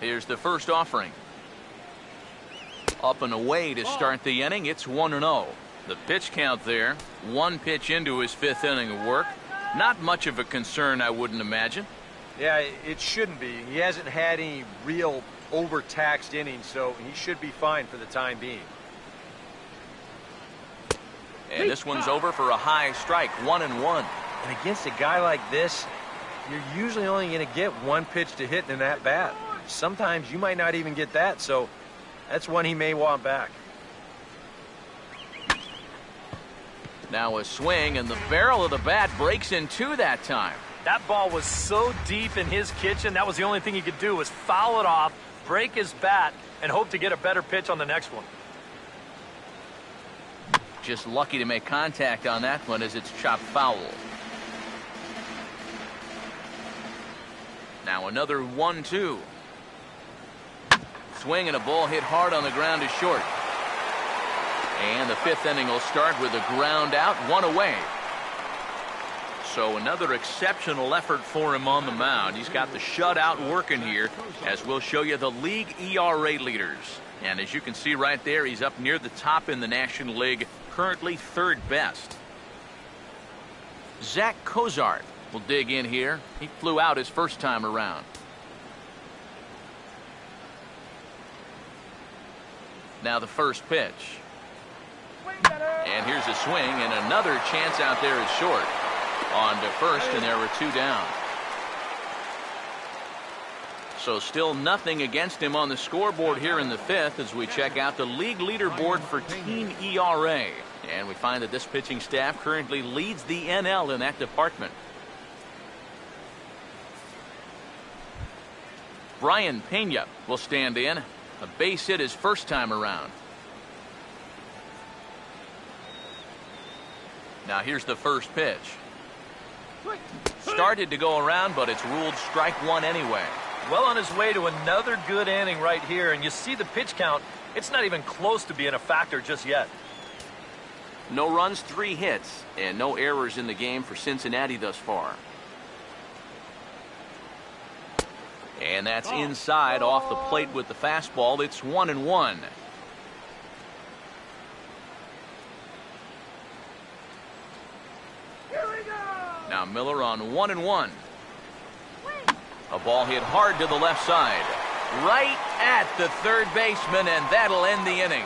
Here's the first offering. Up and away to start the inning. It's 1-0. The pitch count there. One pitch into his fifth inning of work. Not much of a concern, I wouldn't imagine. Yeah, it shouldn't be. He hasn't had any real overtaxed innings, so he should be fine for the time being. And this one's over for a high strike. 1-1. And against a guy like this, you're usually only going to get one pitch to hit in that bat. Sometimes you might not even get that, so that's one he may want back. Now a swing, and the barrel of the bat breaks in two that time. That ball was so deep in his kitchen, that was the only thing he could do was foul it off, break his bat, and hope to get a better pitch on the next one. Just lucky to make contact on that one as it's chopped foul. Now another 1-2. Swing and a ball hit hard on the ground is short. And the fifth inning will start with a ground out, one away. So another exceptional effort for him on the mound. He's got the shutout working here, as we'll show you the league ERA leaders. And as you can see right there, he's up near the top in the National League, currently third best. Zach Cozart will dig in here. He flew out his first time around. Now the first pitch. And here's a swing, and another chance out there is short. On to first, and there were two down. So still nothing against him on the scoreboard here in the fifth as we check out the league leaderboard for team ERA. And we find that this pitching staff currently leads the NL in that department. Brian Pena will stand in. A base hit his first time around. Now here's the first pitch. Started to go around, but it's ruled strike one anyway. Well on his way to another good inning right here, and you see the pitch count. It's not even close to being a factor just yet. No runs, 3 hits, and no errors in the game for Cincinnati thus far. And that's inside off the plate with the fastball. It's 1-1. Now Miller on 1-1. A ball hit hard to the left side. Right at the third baseman, and that'll end the inning.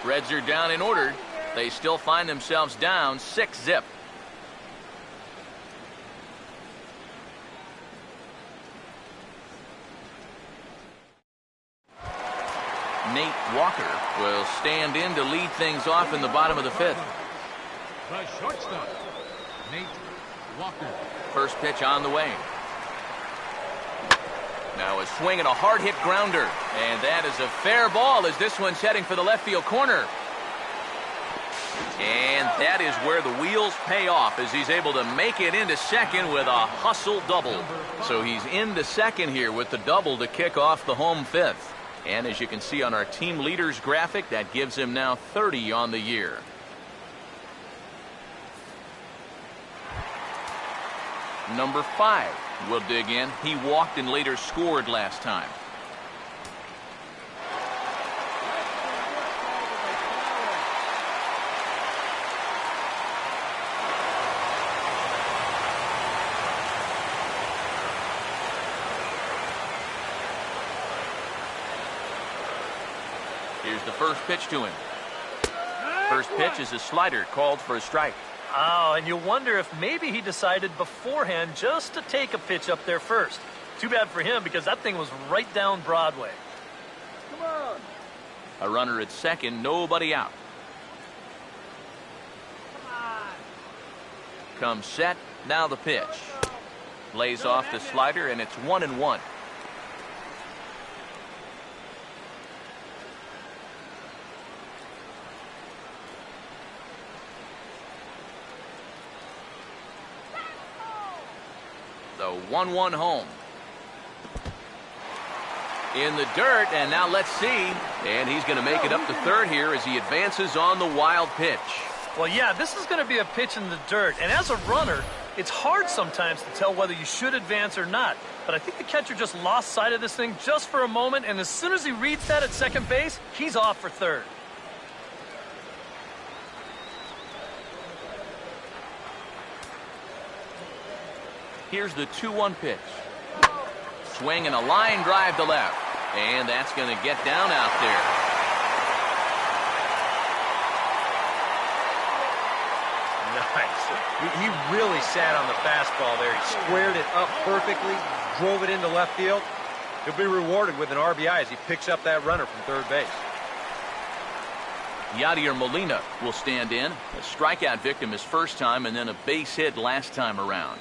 Reds are down in order. They still find themselves down 6-0. Nate Walker will stand in to lead things off in the bottom of the 5th. The shortstop, Nate Walker. First pitch on the way. Now a swing and a hard hit grounder, and that is a fair ball as this one's heading for the left field corner. And that is where the wheels pay off as he's able to make it into second with a hustle double. So he's into second here with the double to kick off the home 5th. And as you can see on our team leaders graphic, that gives him now 30 on the year. Number 5 will dig in. He walked and later scored last time. Here's the first pitch to him. First pitch is a slider called for a strike. Oh, and you wonder if maybe he decided beforehand just to take a pitch up there first. Too bad for him because that thing was right down Broadway. Come on. A runner at second, nobody out. Comes set, now the pitch. Lays off the slider, and it's 1-1. The 1-1 home. In the dirt, and now let's see. And he's going to make it up to third here as he advances on the wild pitch. Well, yeah, this is going to be a pitch in the dirt. And as a runner, it's hard sometimes to tell whether you should advance or not. But I think the catcher just lost sight of this thing just for a moment. And as soon as he reads that at second base, he's off for third. Here's the 2-1 pitch. Swing and a line drive to left. And that's going to get down out there. Nice. He really sat on the fastball there. He squared it up perfectly, drove it into left field. He'll be rewarded with an RBI as he picks up that runner from third base. Yadier Molina will stand in. A strikeout victim his first time and then a base hit last time around.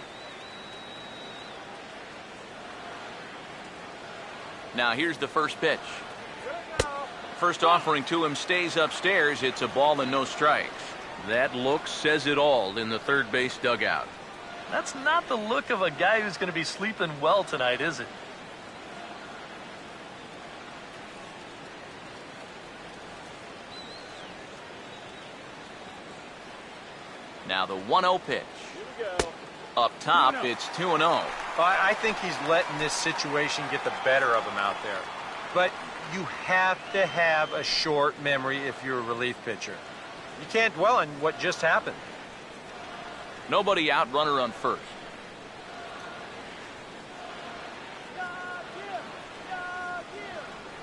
Now here's the first pitch. First offering to him stays upstairs. It's a ball and no strikes. That look says it all in the third base dugout. That's not the look of a guy who's going to be sleeping well tonight, is it? Now the 1-0 pitch. Up top, it's 2-0. I think he's letting this situation get the better of him out there. But you have to have a short memory if you're a relief pitcher. You can't dwell on what just happened. Nobody out, runner on first.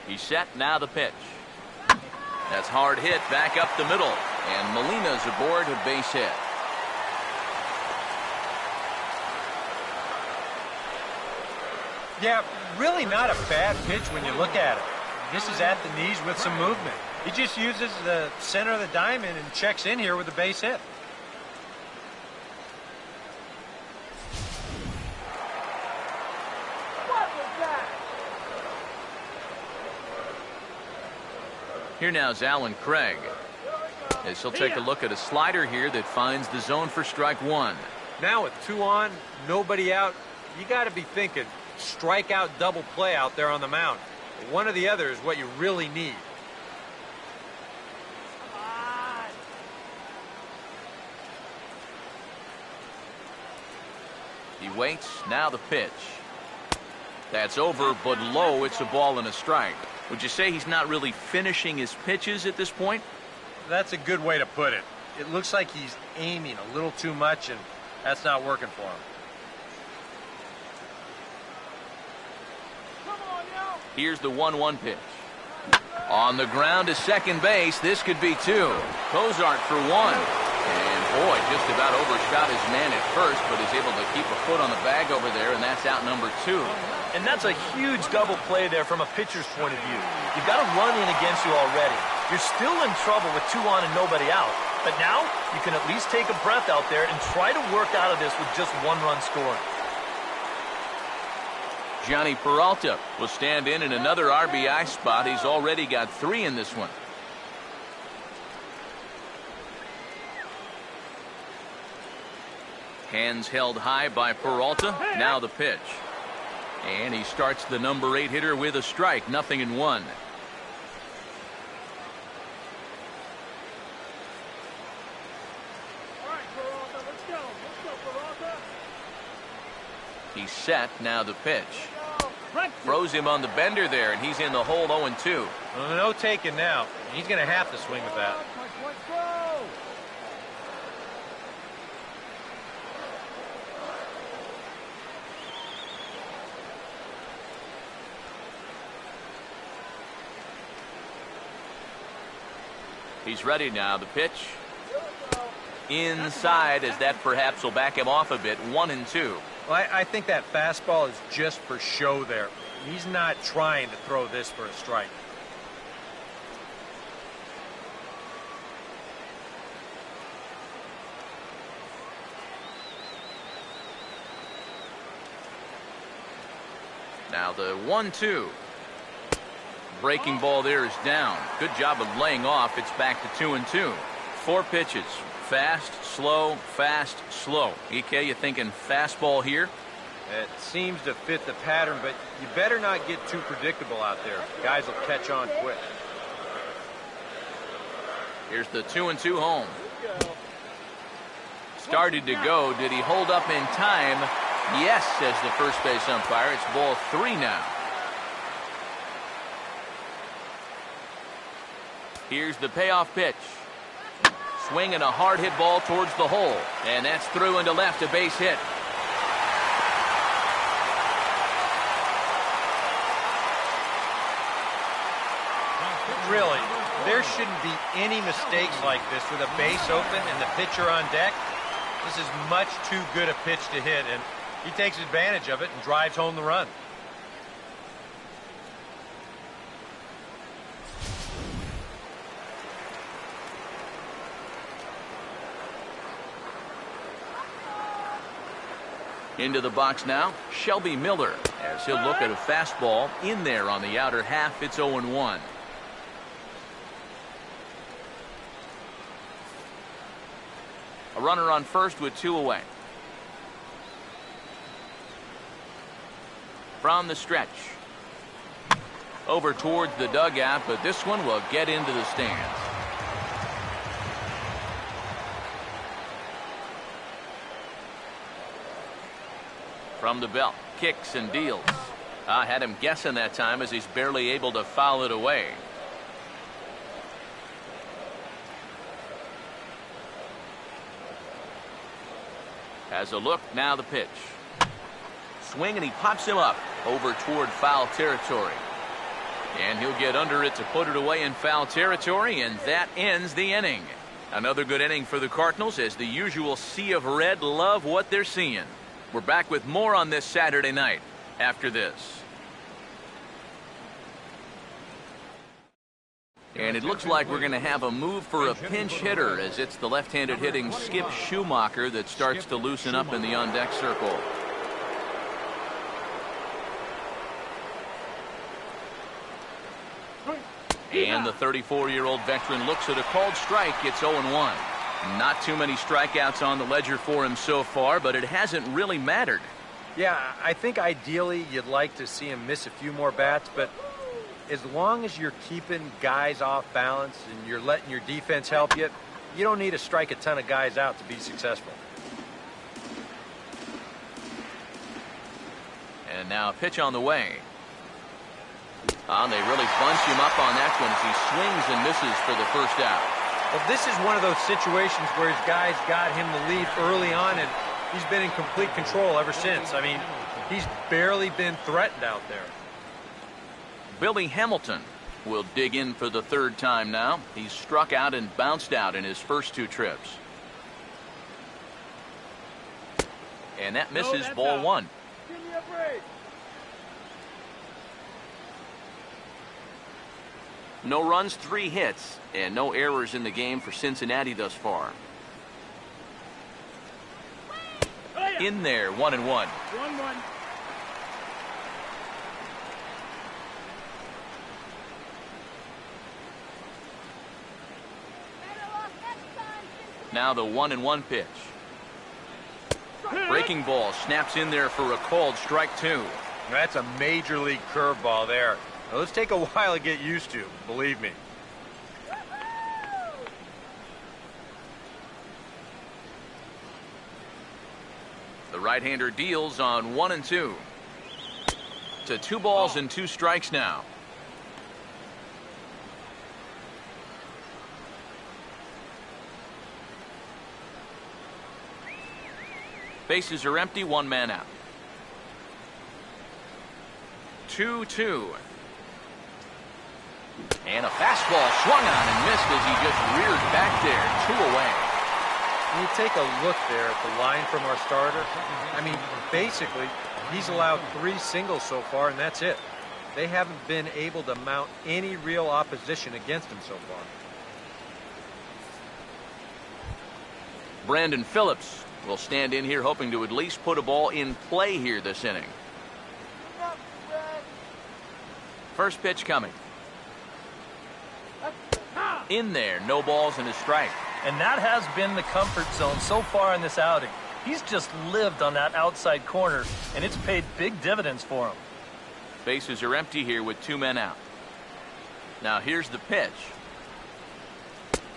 He's set, now the pitch. That's hard hit back up the middle. And Molina's aboard a base hit. Yeah, really not a bad pitch when you look at it. This is at the knees with some movement. He just uses the center of the diamond and checks in here with a base hit. What was that? Here now is Alan Craig, as he'll take a look at a slider here that finds the zone for strike one. Now with 2 on, nobody out, you got to be thinking strikeout double play out there on the mound. One or the other is what you really need. He waits. Now the pitch. That's over, but low. It's a ball and a strike. Would you say he's not really finishing his pitches at this point? That's a good way to put it. It looks like he's aiming a little too much, and that's not working for him. Here's the 1-1 pitch. On the ground to second base. This could be 2. Cozart for 1. And boy, just about overshot his man at first, but is able to keep a foot on the bag over there, and that's out number 2. And that's a huge double play there from a pitcher's point of view. You've got a run in against you already. You're still in trouble with 2 on and nobody out. But now you can at least take a breath out there and try to work out of this with just 1 run scoring. Johnny Peralta will stand in another RBI spot. He's already got 3 in this one. Hands held high by Peralta. Now the pitch. And he starts the number 8 hitter with a strike. 0-1. He's set. Now the pitch. Throws him on the bender there, and he's in the hole 0-2. Well, no taking now. He's going to have to swing with that. He's ready now. The pitch. Inside, as that perhaps will back him off a bit. 1-2. Well, I think that fastball is just for show there. He's not trying to throw this for a strike. Now the 1-2. Breaking ball there is down. Good job of laying off. It's back to 2-2. 4 pitches. Fast, slow, fast, slow. EK, you thinking fastball here? It seems to fit the pattern, but you better not get too predictable out there. Guys will catch on quick. Here's the 2-2 home. Started to go. Did he hold up in time? Yes, says the first base umpire. It's ball 3 now. Here's the payoff pitch. Swinging a hard hit ball towards the hole. And that's through into left, a base hit. Really, there shouldn't be any mistakes like this with a base open and the pitcher on deck. This is much too good a pitch to hit, and he takes advantage of it and drives home the run. Into the box now, Shelby Miller, as he'll look at a fastball in there on the outer half. It's 0-1. A runner on first with 2 away. From the stretch. Over towards the dugout, but this one will get into the stands. From the belt, kicks and deals. I had him guessing that time as he's barely able to foul it away. Has a look, now the pitch. Swing, and he pops him up over toward foul territory. And he'll get under it to put it away in foul territory, and that ends the inning. Another good inning for the Cardinals, as the usual sea of red love what they're seeing. We're back with more on this Saturday night after this. And it looks like we're going to have a move for a pinch hitter, as it's the left-handed hitting Skip Schumacher that starts to loosen up in the on-deck circle. And the 34-year-old veteran looks at a called strike. It's 0-1. Not too many strikeouts on the ledger for him so far, but it hasn't really mattered. Yeah, I think ideally you'd like to see him miss a few more bats, but as long as you're keeping guys off balance and you're letting your defense help you, you don't need to strike a ton of guys out to be successful. And now a pitch on the way. They really bunch him up on that one as he swings and misses for the first out. Well, this is one of those situations where his guys got him the lead early on, and he's been in complete control ever since. I mean, he's barely been threatened out there. Billy Hamilton will dig in for the third time now. He's struck out and bounced out in his first 2 trips. And that misses, ball 1. Give me a break. No runs, 3 hits, and no errors in the game for Cincinnati thus far. In there, 1-1. 1-1. Now the 1-1 pitch. Breaking ball snaps in there for a called strike 2. That's a major league curveball there. Now, let's take a while to get used to, believe me. The right-hander deals on 1-2. To 2 balls and 2 strikes now. Bases are empty, 1 man out. 2-2. And a fastball swung on and missed as he just reared back there. 2 away. When you take a look there at the line from our starter, I mean, basically, he's allowed 3 singles so far, and that's it. They haven't been able to mount any real opposition against him so far. Brandon Phillips will stand in here hoping to at least put a ball in play here this inning. First pitch coming. In there, no balls and a strike. And that has been the comfort zone so far in this outing. He's just lived on that outside corner, and it's paid big dividends for him. Bases are empty here with 2 men out. Now here's the pitch.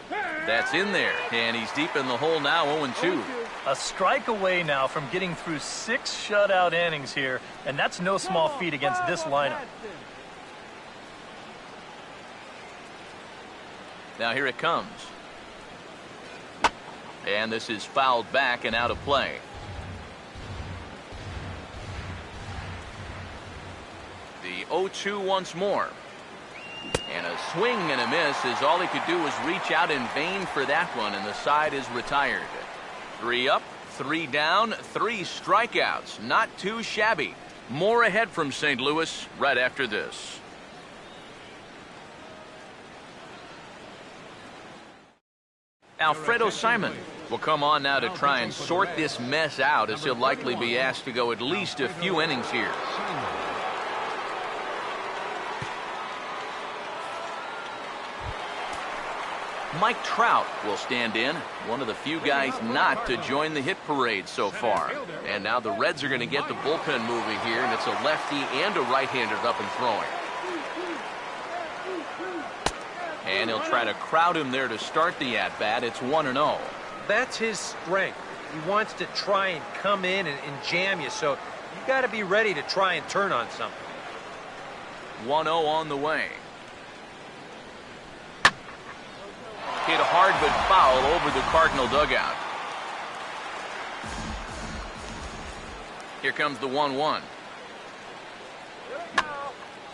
That's in there, and he's deep in the hole now, 0-2. A strike away now from getting through 6 shutout innings here, and that's no small feat against this lineup. Now here it comes. And this is fouled back and out of play. The 0-2 once more. And a swing and a miss as all he could do was reach out in vain for that one, and the side is retired. 3 up, 3 down, 3 strikeouts. Not too shabby. More ahead from St. Louis right after this. Alfredo Simon will come on now to try and sort this mess out, as he'll likely be asked to go at least a few innings here. Mike Trout will stand in, one of the few guys not to join the hit parade so far. And now the Reds are going to get the bullpen moving here, and it's a lefty and a right-hander up and throwing. And he'll try to crowd him there to start the at-bat. It's 1-0. That's his strength. He wants to try and come in and jam you, so you got to be ready to try and turn on something. 1-0 on the way. Hit hard but foul over the Cardinal dugout. Here comes the 1-1.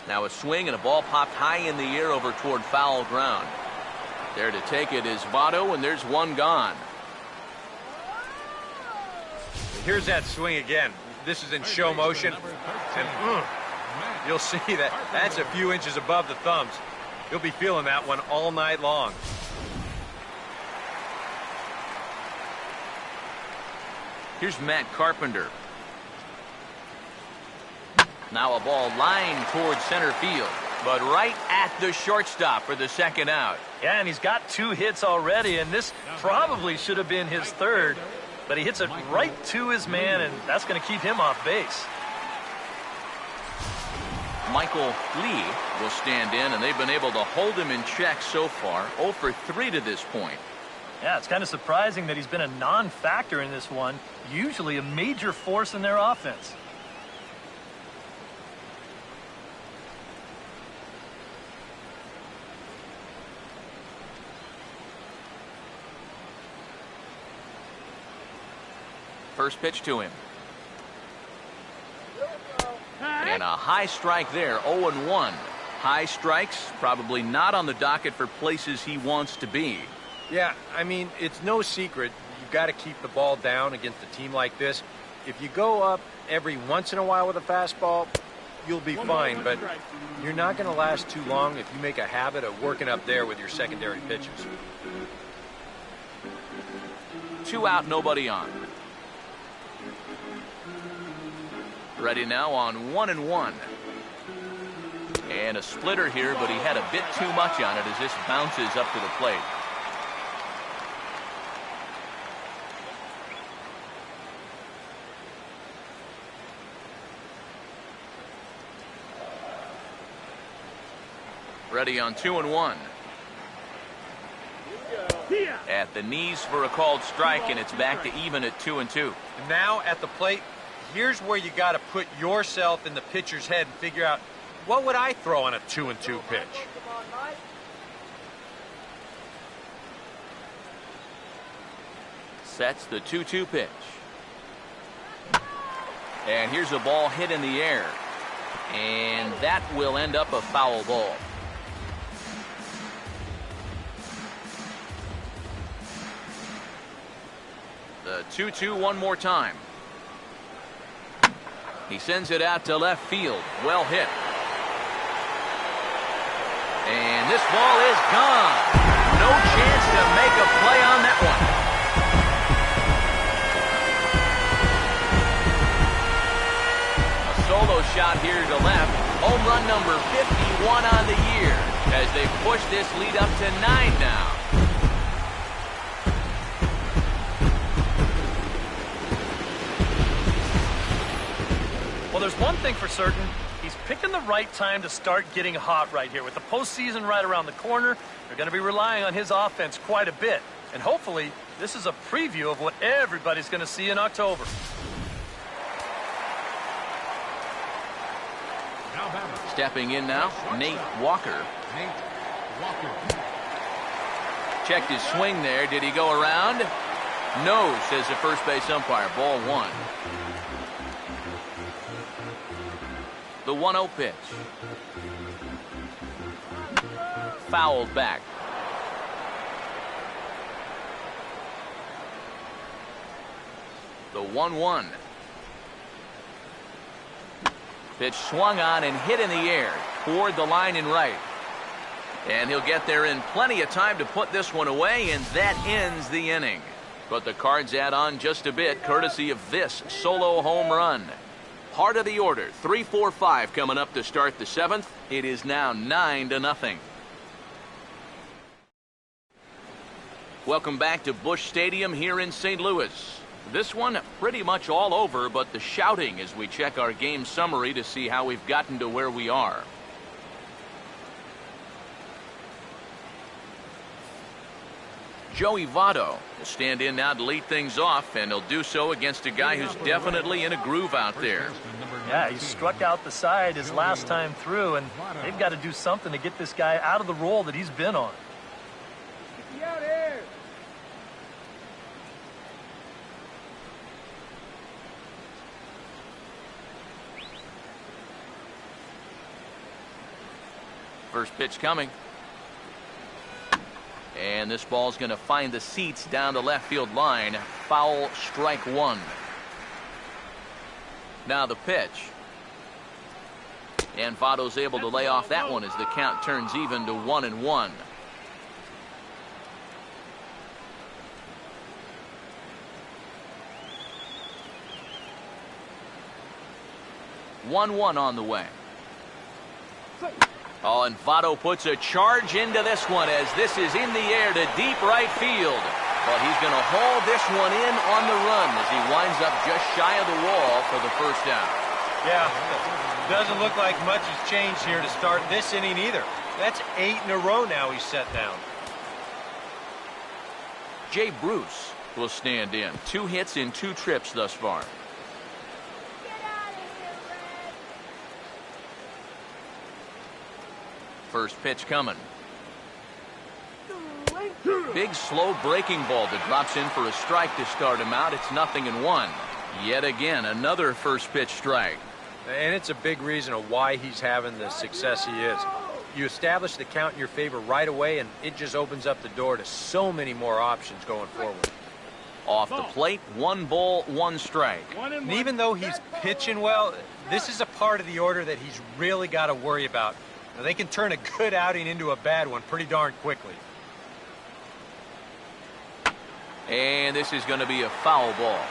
Now a swing and a ball popped high in the air over toward foul ground. There to take it is Votto, and there's one gone. Here's that swing again. This is in show motion. And you'll see that that's a few inches above the thumbs. You'll be feeling that one all night long. Here's Matt Carpenter. Now a ball lined towards center field. but right at the shortstop for the second out. Yeah, and he's got 2 hits already, and this probably should have been his third, but he hits it right to his man, and that's going to keep him off base. Michael Lee will stand in, and they've been able to hold him in check so far. 0 for 3 to this point. Yeah, it's kind of surprising that he's been a non-factor in this one, usually a major force in their offense. First pitch to him. And a high strike there, 0-1. High strikes, probably not on the docket for places he wants to be. Yeah, I mean, it's no secret. You've got to keep the ball down against a team like this. If you go up every once in a while with a fastball, you'll be fine, but you're not going to last too long if you make a habit of working up there with your secondary pitches. 2 out, nobody on. Ready now on 1-1. And a splitter here, but he had a bit too much on it as this bounces up to the plate. Ready on 2-1. At the knees for a called strike, and it's back to even at 2-2. And now at the plate, here's where you got to put yourself in the pitcher's head and figure out, what would I throw on a 2-2 pitch? Sets the 2-2 pitch. And here's a ball hit in the air. And that will end up a foul ball. The 2-2 one more time. He sends it out to left field. Well hit. And this ball is gone. No chance to make a play on that one. A solo shot here to left. Home run number 51 on the year as they push this lead up to 9 now. Well, there's one thing for certain. He's picking the right time to start getting hot right here. With the postseason right around the corner, they're going to be relying on his offense quite a bit. And hopefully, this is a preview of what everybody's going to see in October. Stepping in now, Nate Walker. Checked his swing there. Did he go around? No, says the first base umpire. Ball 1. The 1-0 pitch. Fouled back. The 1-1. Pitch swung on and hit in the air toward the line and right. And he'll get there in plenty of time to put this one away, and that ends the inning. But the Cards add on just a bit, courtesy of this solo home run. Part of the order, 3-4-5 coming up to start the 7th. It is now 9-0. Welcome back to Busch Stadium here in St. Louis. This one pretty much all over, but the shouting as we check our game summary to see how we've gotten to where we are. Joey Votto will stand in now to lead things off, and he'll do so against a guy who's definitely in a groove out there. Yeah, he struck out the side his last time through, and they've got to do something to get this guy out of the role that he's been on. First pitch coming. And this ball's going to find the seats down the left field line. Foul, strike 1. Now the pitch. And Votto's able to lay off that one as the count turns even to 1-1. One on the way. Oh, and Votto puts a charge into this one as this is in the air to deep right field. But he's going to haul this one in on the run as he winds up just shy of the wall for the first down. Yeah, doesn't look like much has changed here to start this inning either. That's 8 in a row now he's set down. Jay Bruce will stand in. 2 hits in 2 trips thus far. First pitch coming. Big slow breaking ball that drops in for a strike to start him out. It's 0-1. Yet again, another first pitch strike. And it's a big reason of why he's having the success he is. You establish the count in your favor right away, and it just opens up the door to so many more options going forward. Off the plate, 1 ball, 1 strike. And even though he's pitching well, this is a part of the order that he's really got to worry about. Now, they can turn a good outing into a bad one pretty darn quickly. And this is going to be a foul ball.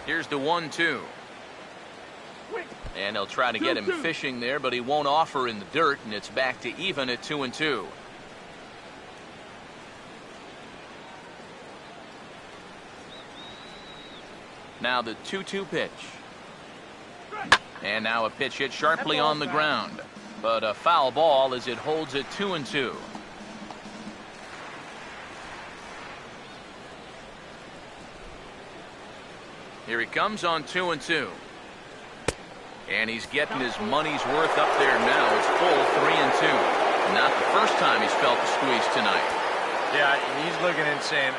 Here's the 1-2. And they'll try to get him fishing there, but he won't offer in the dirt, and it's back to even at 2-2. Now the 2-2 pitch. And now a pitch hit sharply on the ground. But a foul ball as it holds at 2-2. Here he comes on 2-2. And he's getting his money's worth up there now. It's full 3-2. Not the first time he's felt the squeeze tonight. Yeah, he's looking and saying,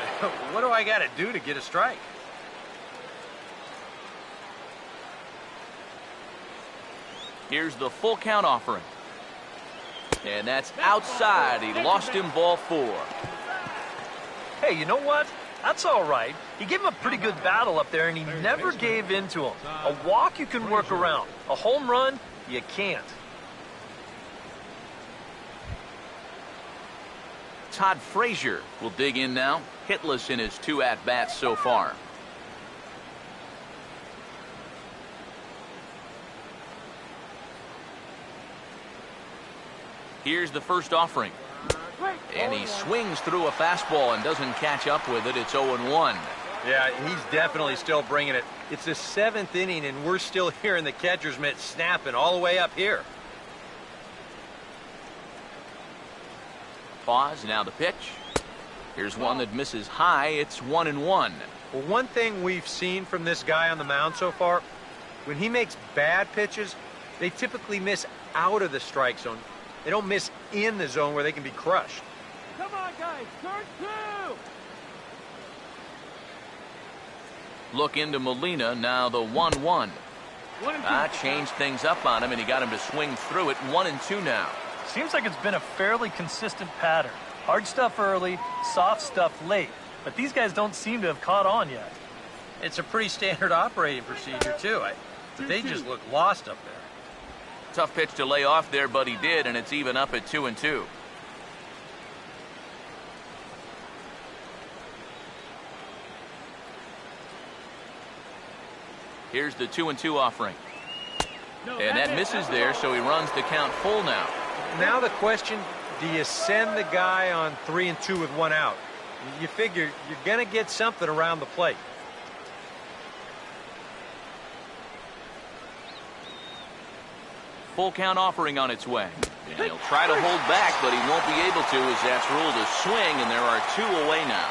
what do I got to do to get a strike? Here's the full count offering. And that's outside. He lost him ball 4. Hey, you know what? That's all right. He gave him a pretty good battle up there, and he never gave in to him. A walk you can work around. A home run, you can't. Todd Frazier will dig in now. Hitless in his 2 at-bats so far. Here's the first offering. And he swings through a fastball and doesn't catch up with it. It's 0-1. Yeah, he's definitely still bringing it. It's the 7th inning, and we're still hearing the catcher's mitt snapping all the way up here. Pause, now the pitch. Here's one that misses high. It's 1-1. Well, one thing we've seen from this guy on the mound so far, when he makes bad pitches, they typically miss out of the strike zone. They don't miss in the zone where they can be crushed. Come on, guys. Turn 2. Look into Molina, now the 1-1. Changed things up on him, and he got him to swing through it. 1-2 now. Seems like it's been a fairly consistent pattern. Hard stuff early, soft stuff late. But these guys don't seem to have caught on yet. It's a pretty standard operating procedure, too. But they just look lost up there. Tough pitch to lay off there, but he did, and it's even up at 2-2. Here's the 2-2 offering. And that misses there, so he runs the count full now. Now the question, do you send the guy on 3-2 with 1 out? You figure you're going to get something around the plate. Full count offering on its way. And he'll try to hold back, but he won't be able to as that's ruled a swing, and there are 2 away now.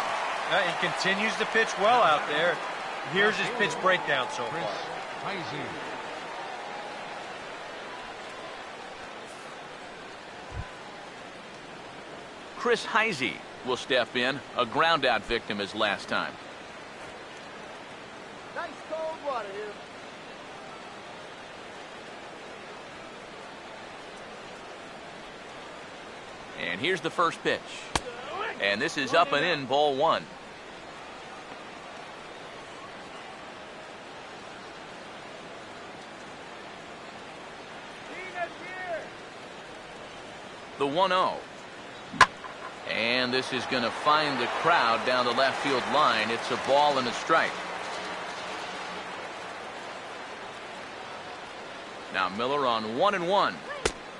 He continues to pitch well out there. Here's his pitch breakdown so far. Chris Heisey will step in, a ground-out victim as last time. Nice cold water here. And here's the first pitch. And this is up and in, ball 1. The 1-0. And this is going to find the crowd down the left field line. It's a ball and a strike. Now Miller on 1-1.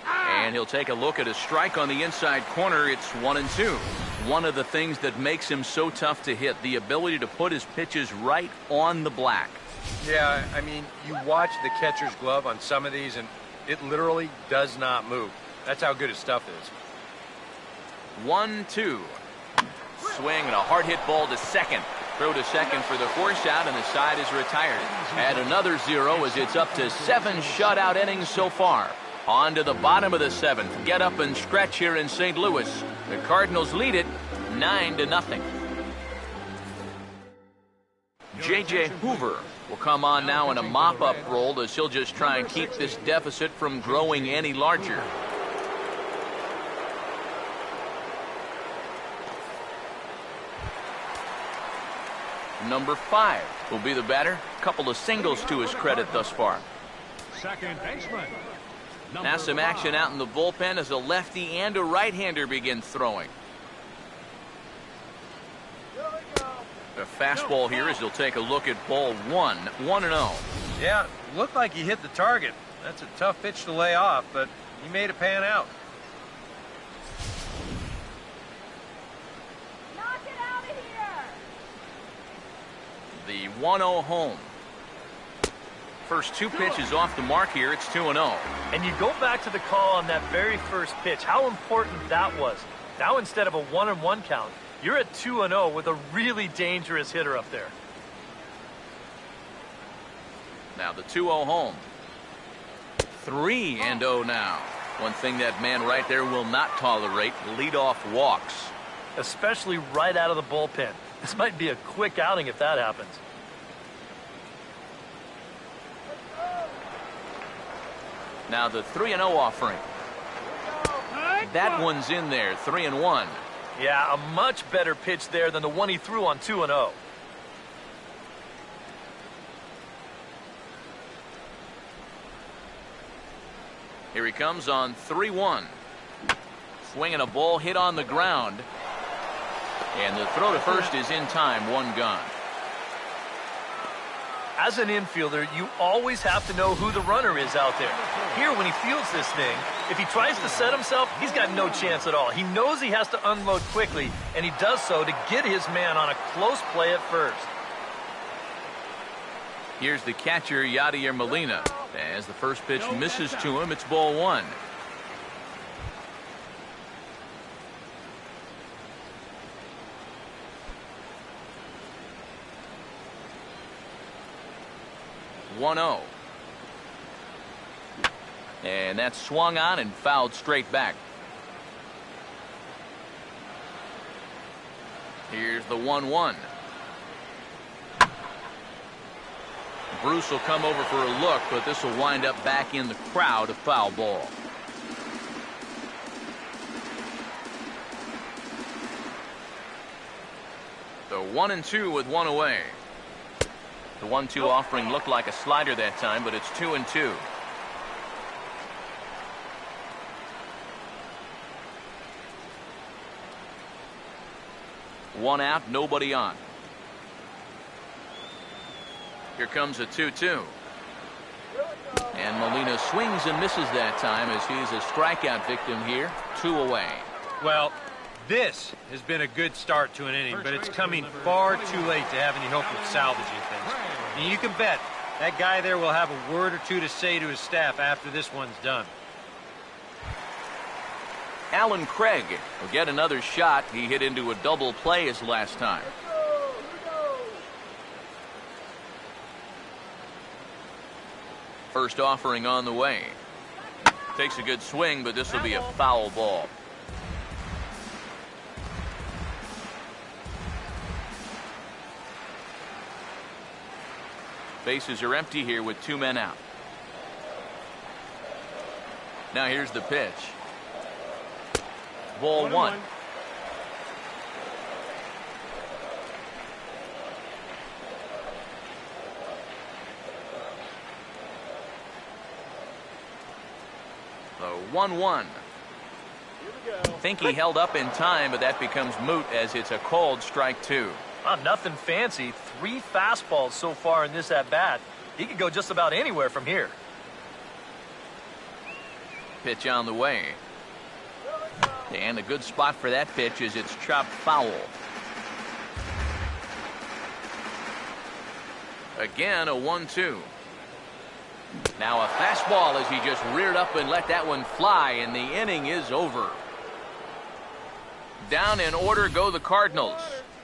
And he'll take a look at a strike on the inside corner. It's 1-2. One of the things that makes him so tough to hit, the ability to put his pitches right on the black. Yeah, I mean, you watch the catcher's glove on some of these, and it literally does not move. That's how good his stuff is. 1-2. Swing and a hard hit ball to second. Throw to second for the force out, and the side is retired. Add another 0 as it's up to 7 shutout innings so far. On to the bottom of the 7th. Get up and stretch here in St. Louis. The Cardinals lead it 9-0. J.J. Hoover will come on now in a mop-up role as he'll just try and keep this deficit from growing any larger. Number 5 will be the batter. A couple of singles to his credit thus far. Second baseman. Now some action out in the bullpen as a lefty and a right-hander begin throwing. A fastball here as he'll take a look at ball 1, 1-0. Yeah, looked like he hit the target. That's a tough pitch to lay off, but he made it pan out. Knock it out of here! The 1-0 home. First 2 pitches off the mark here. It's 2-0. And you go back to the call on that very first pitch, how important that was. Now instead of a 1-1 count, you're at 2-0 with a really dangerous hitter up there. Now the 2-0 home. 3-0 now. One thing that man right there will not tolerate, leadoff walks. Especially right out of the bullpen. This might be a quick outing if that happens. Now the 3-0 offering. That one's in there, 3-1. Yeah, a much better pitch there than the one he threw on 2-0. Here he comes on 3-1. Swinging a ball hit on the ground. And the throw to first is in time, 1 gone. As an infielder, you always have to know who the runner is out there. Here, when he fields this thing, if he tries to set himself, he's got no chance at all. He knows he has to unload quickly, and he does so to get his man on a close play at first. Here's the catcher, Yadier Molina. As the first pitch misses to him, it's ball 1. (1-0). And that's swung on and fouled straight back. Here's the 1-1. Bruce will come over for a look, but this will wind up back in the crowd, a foul ball. The 1-2 with 1 away. The 1-2 offering looked like a slider that time, but it's 2-2. One out, nobody on. Here comes a 2-2. And Molina swings and misses that time as he's a strikeout victim here. 2 away. Well, this has been a good start to an inning, but it's coming far too late to have any hope of salvaging things. And you can bet that guy there will have a word or two to say to his staff after this one's done. Alan Craig will get another shot. He hit into a double play his last time. First offering on the way. Takes a good swing, but this will be a foul ball. Bases are empty here with 2 men out. Now here's the pitch. Ball 1. The 1-1. Think he held up in time, but that becomes moot as it's a called strike 2. Nothing fancy. 3 fastballs so far in this at-bat. He could go just about anywhere from here. pitch on the way. And a good spot for that pitch is it's chopped foul. Again, a 1-2. Now a fastball as he just reared up and let that one fly, and the inning is over. Down in order go the Cardinals,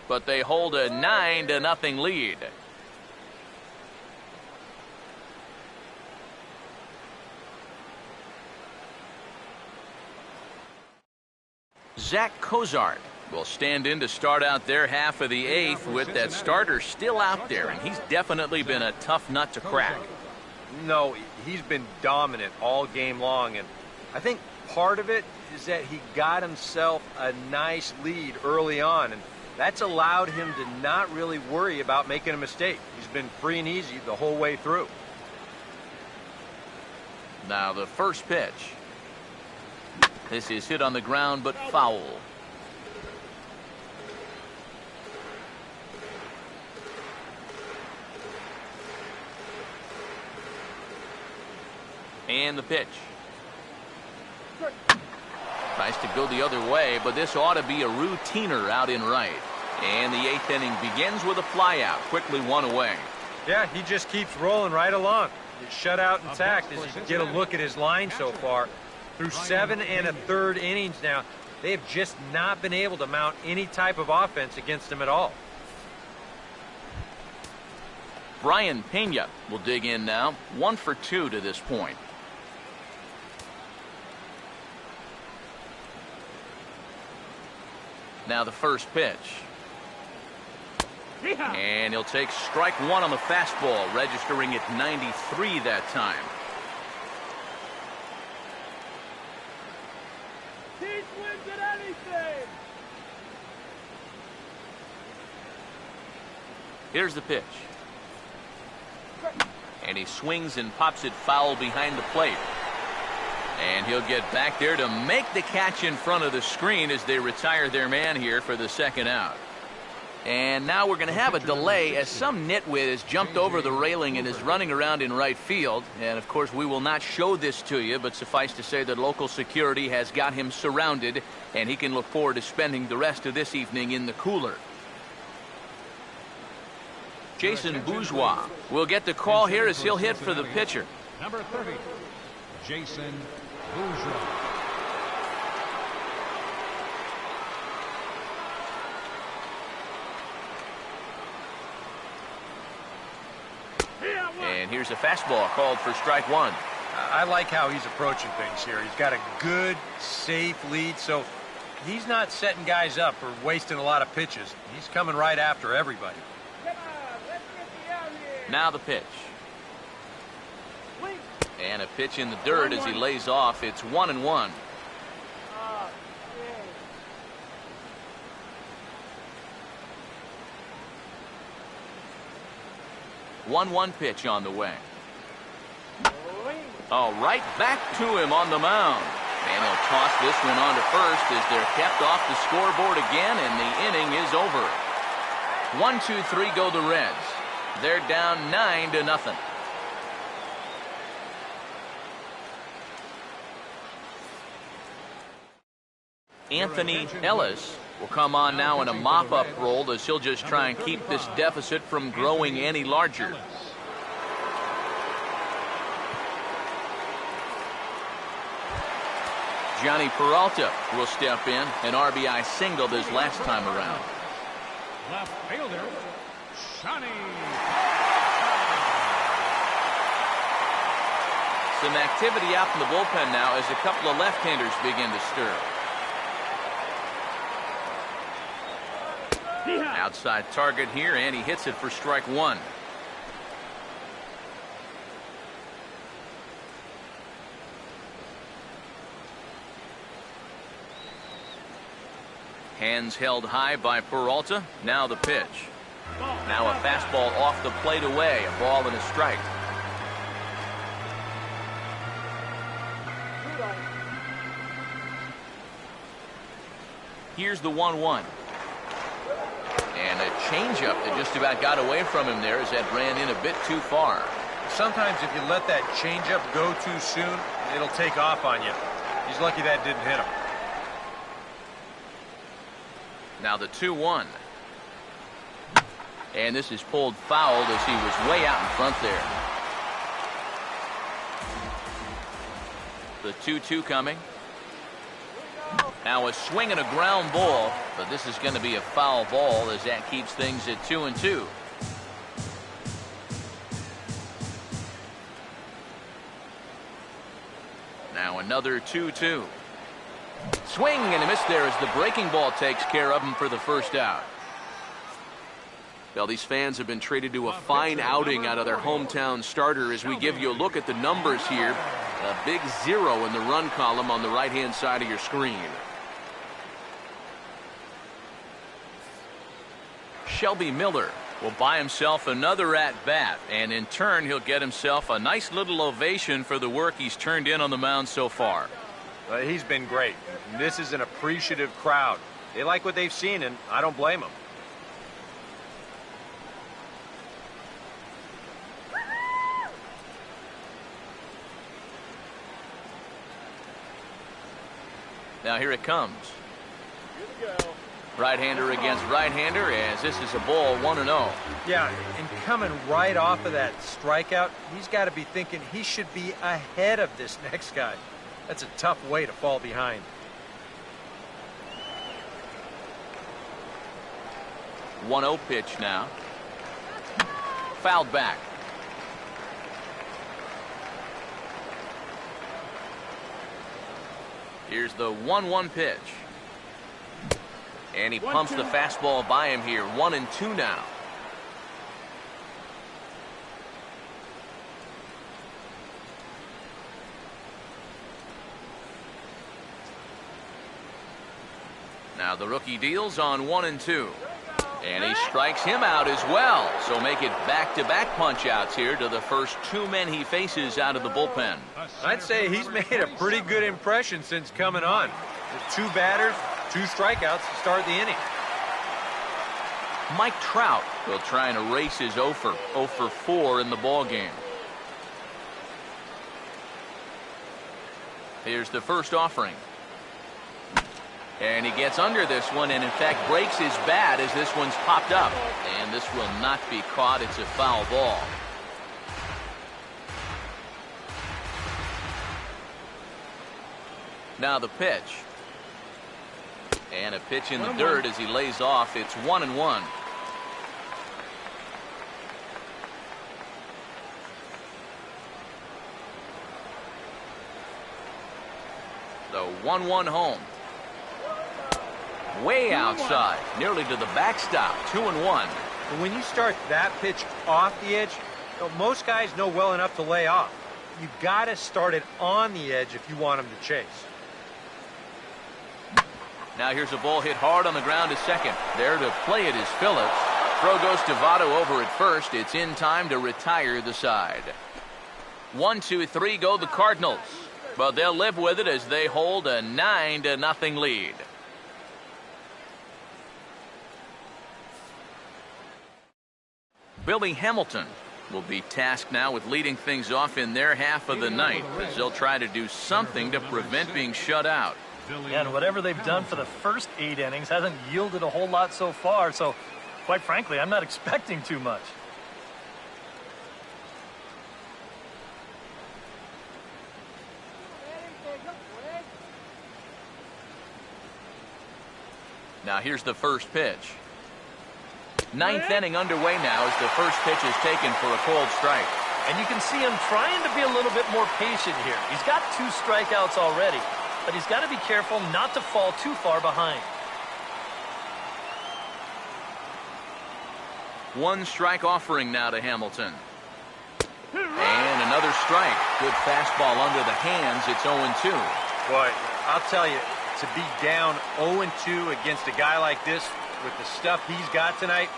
but they hold a 9-0 lead. Zach Cozart will stand in to start out their half of the 8th with that starter still out there, and he's definitely been a tough nut to crack. No, he's been dominant all game long, and I think part of it is that he got himself a nice lead early on, and that's allowed him to not really worry about making a mistake. He's been free and easy the whole way through. Now the first pitch. This is hit on the ground, but foul. And the pitch. Tries to go the other way, but this ought to be a routiner out in right. And the 8th inning begins with a flyout, quickly one away. Yeah, he just keeps rolling right along. He's shut out intact as you get a look at his line so far. Through 7 1/3 innings now, they have just not been able to mount any type of offense against him at all. Brian Pena will dig in now. 1 for 2 to this point. Now the first pitch. And he'll take strike 1 on the fastball, registering at 93 that time. He swings at anything. Here's the pitch. And he swings and pops it foul behind the plate. And he'll get back there to make the catch in front of the screen as they retire their man here for the second out. And now we're going to have a delay as some nitwit has jumped over the railing and is running around in right field. And of course we will not show this to you, but suffice to say that local security has got him surrounded, and he can look forward to spending the rest of this evening in the cooler. Jason Bourgeois will get the call here as he'll hit for the pitcher. Number 30, Jason Bourgeois. And here's a fastball called for strike 1. I like how he's approaching things here. He's got a good, safe lead, so he's not setting guys up or wasting a lot of pitches. He's coming right after everybody. Come on, let's get you out here. Now the pitch. And a pitch in the dirt as he lays off. It's 1-1. Oh, 1-1 pitch on the way. Oh, right back to him on the mound. And he'll toss this one on to first as they're kept off the scoreboard again, and the inning is over. 1-2-3 go the Reds. They're down 9-0. Anthony Ellis will come on now in a mop-up role as he'll just try and keep this deficit from growing any larger. Johnny Peralta will step in, an RBI single this last time around. Left fielder, Johnny. Some activity out in the bullpen now as a couple of left-handers begin to stir. Outside target here, and he hits it for strike 1. Hands held high by Peralta. Now the pitch. Now a fastball off the plate away. A ball and a strike. Here's the 1-1. And a changeup that just about got away from him there as that ran in a bit too far. Sometimes if you let that changeup go too soon, it'll take off on you. He's lucky that didn't hit him. Now the 2-1. And this is pulled fouled as he was way out in front there. The 2-2 coming. Now a swing and a ground ball, but this is going to be a foul ball as that keeps things at 2-2. Now another 2-2. Swing and a miss there as the breaking ball takes care of him for the first out. Well, these fans have been treated to a fine outing out of their hometown starter as we give you a look at the numbers here. A big 0 in the run column on the right-hand side of your screen. Shelby Miller will buy himself another at-bat, and in turn he'll get himself a nice little ovation for the work he's turned in on the mound so far. He's been great. This is an appreciative crowd. They like what they've seen, and I don't blame them. Now here it comes. Right-hander against right-hander as this is a ball 1-0. Yeah, and coming right off of that strikeout, he's got to be thinking he should be ahead of this next guy. That's a tough way to fall behind. 1-0 pitch now. Fouled back. Here's the 1-1 pitch. And he pumps the fastball by him here. 1-2 now. Now the rookie deals on 1-2. And he strikes him out as well. So make it back-to-back punch-outs here to the first two men he faces out of the bullpen. I'd say he's made a pretty good impression since coming on. With 2 batters, 2 strikeouts to start the inning. Mike Trout will try and erase his 0 for 4 in the ballgame. Here's the first offering. And he gets under this one and in fact breaks his bat as this one's popped up. And this will not be caught. It's a foul ball. Now the pitch. And a pitch in the dirt as he lays off. It's 1-1. The 1-1 home. Way outside, nearly to the backstop. 2-1. But when you start that pitch off the edge, most guys know well enough to lay off. You got to start it on the edge if you want him to chase. Now here's a ball hit hard on the ground to second. There to play it is Phillips. Throw goes to Votto over at first. It's in time to retire the side. 1-2-3 go the Cardinals. But they'll live with it as they hold a 9-0 lead. Billy Hamilton will be tasked now with leading things off in their half of the ninth as they'll try to do something to prevent being shut out. Yeah, and whatever they've done for the first 8 innings hasn't yielded a whole lot so far, so quite frankly, I'm not expecting too much. Now here's the first pitch. 9th inning underway now as the first pitch is taken for a cold strike. And you can see him trying to be a little bit more patient here. He's got 2 strikeouts already, but he's got to be careful not to fall too far behind. 1 strike offering now to Hamilton. And another strike. Good fastball under the hands. It's 0-2. Boy, I'll tell you, to be down 0-2 against a guy like this with the stuff he's got tonight,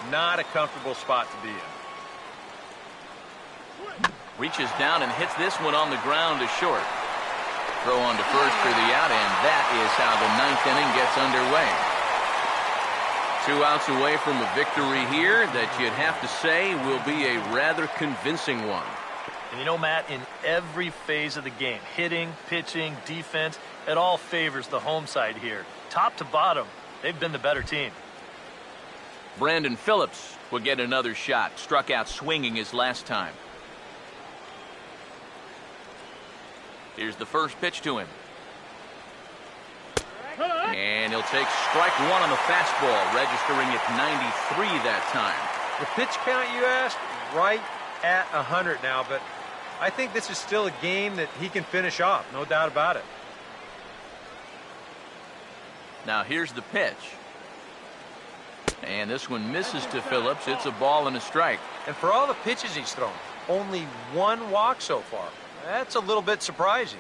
not a comfortable spot to be in. Reaches down and hits this one on the ground to short. Throw on to first for the out, and that is how the 9th inning gets underway. 2 outs away from a victory here that you'd have to say will be a rather convincing one. And you know, Matt, in every phase of the game, hitting, pitching, defense, it all favors the home side here. Top to bottom, they've been the better team. Brandon Phillips will get another shot. Struck out swinging his last time. Here's the first pitch to him. And he'll take strike one on the fastball, registering at 93 that time. The pitch count, you asked, right at 100 now, but I think this is still a game that he can finish off, no doubt about it. Now here's the pitch. And this one misses to Phillips. It's a ball and a strike. And for all the pitches he's thrown, only one walk so far. That's a little bit surprising.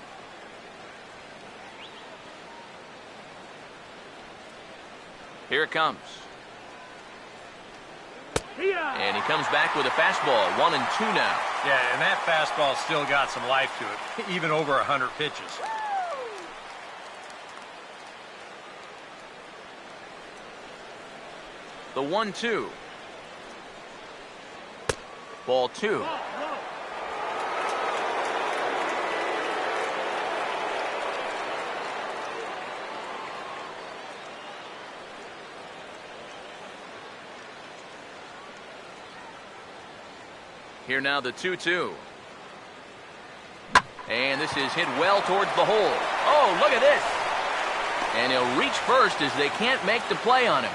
Here it comes. And he comes back with a fastball. 1-2 now. Yeah, and that fastball still got some life to it, even over 100 pitches. The 1-2. Ball 2. Here now the 2-2. And this is hit well towards the hole. Oh, look at this. And he'll reach first as they can't make the play on him.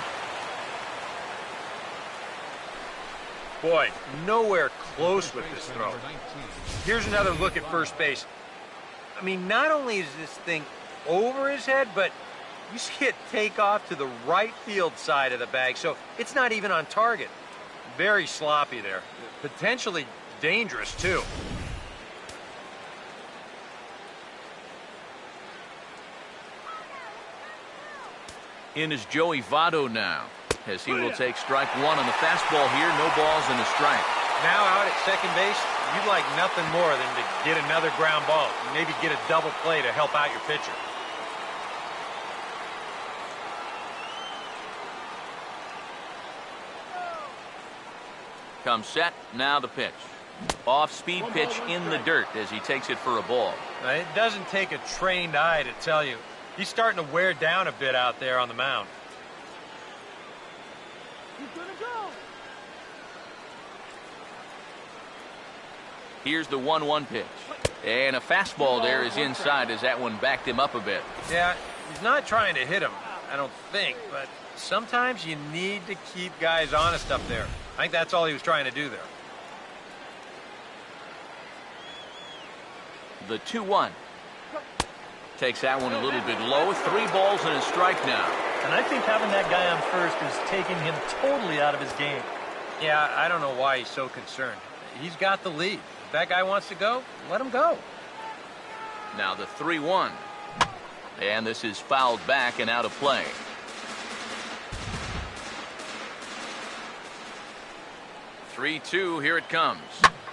Boy, nowhere close with this throw. Here's another look at first base. I mean, not only is this thing over his head, but you see it take off to the right field side of the bag, so it's not even on target. Very sloppy there. Potentially dangerous, too. In is Joey Votto now, as he will take strike one on the fastball here. No balls and a strike. Now out at second base, you'd like nothing more than to get another ground ball. Maybe get a double play to help out your pitcher. Comes set, now the pitch. Off-speed pitch in the dirt as he takes it for a ball. Now, it doesn't take a trained eye to tell you. He's starting to wear down a bit out there on the mound. He's gonna go. Here's the 1-1 pitch. And a fastball there is inside as that one backed him up a bit. Yeah, he's not trying to hit him, I don't think, but sometimes you need to keep guys honest up there. I think that's all he was trying to do there. The 2-1. Takes that one a little bit low. 3 balls and a strike now. And I think having that guy on first is taking him totally out of his game. Yeah, I don't know why he's so concerned. He's got the lead. If that guy wants to go, let him go. Now the 3-1. And this is fouled back and out of play. Here it comes.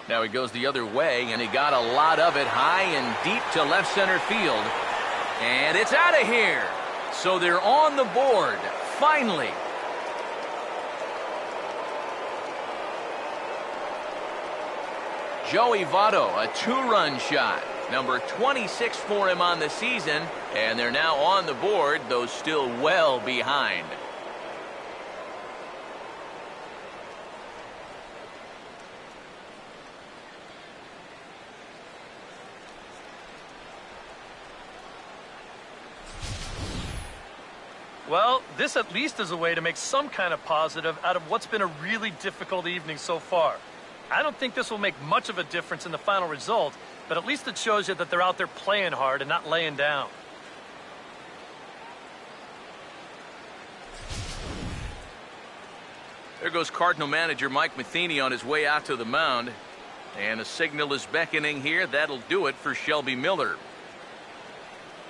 Now he goes the other way, and he got a lot of it high and deep to left center field. And it's out of here. So they're on the board, finally. Joey Votto, a 2-run shot. Number 26 for him on the season, and they're now on the board, though still well behind. Well, this at least is a way to make some kind of positive out of what's been a really difficult evening so far. I don't think this will make much of a difference in the final result, but at least it shows you that they're out there playing hard and not laying down. There goes Cardinal manager Mike Matheny on his way out to the mound. And the signal is beckoning here. That'll do it for Shelby Miller.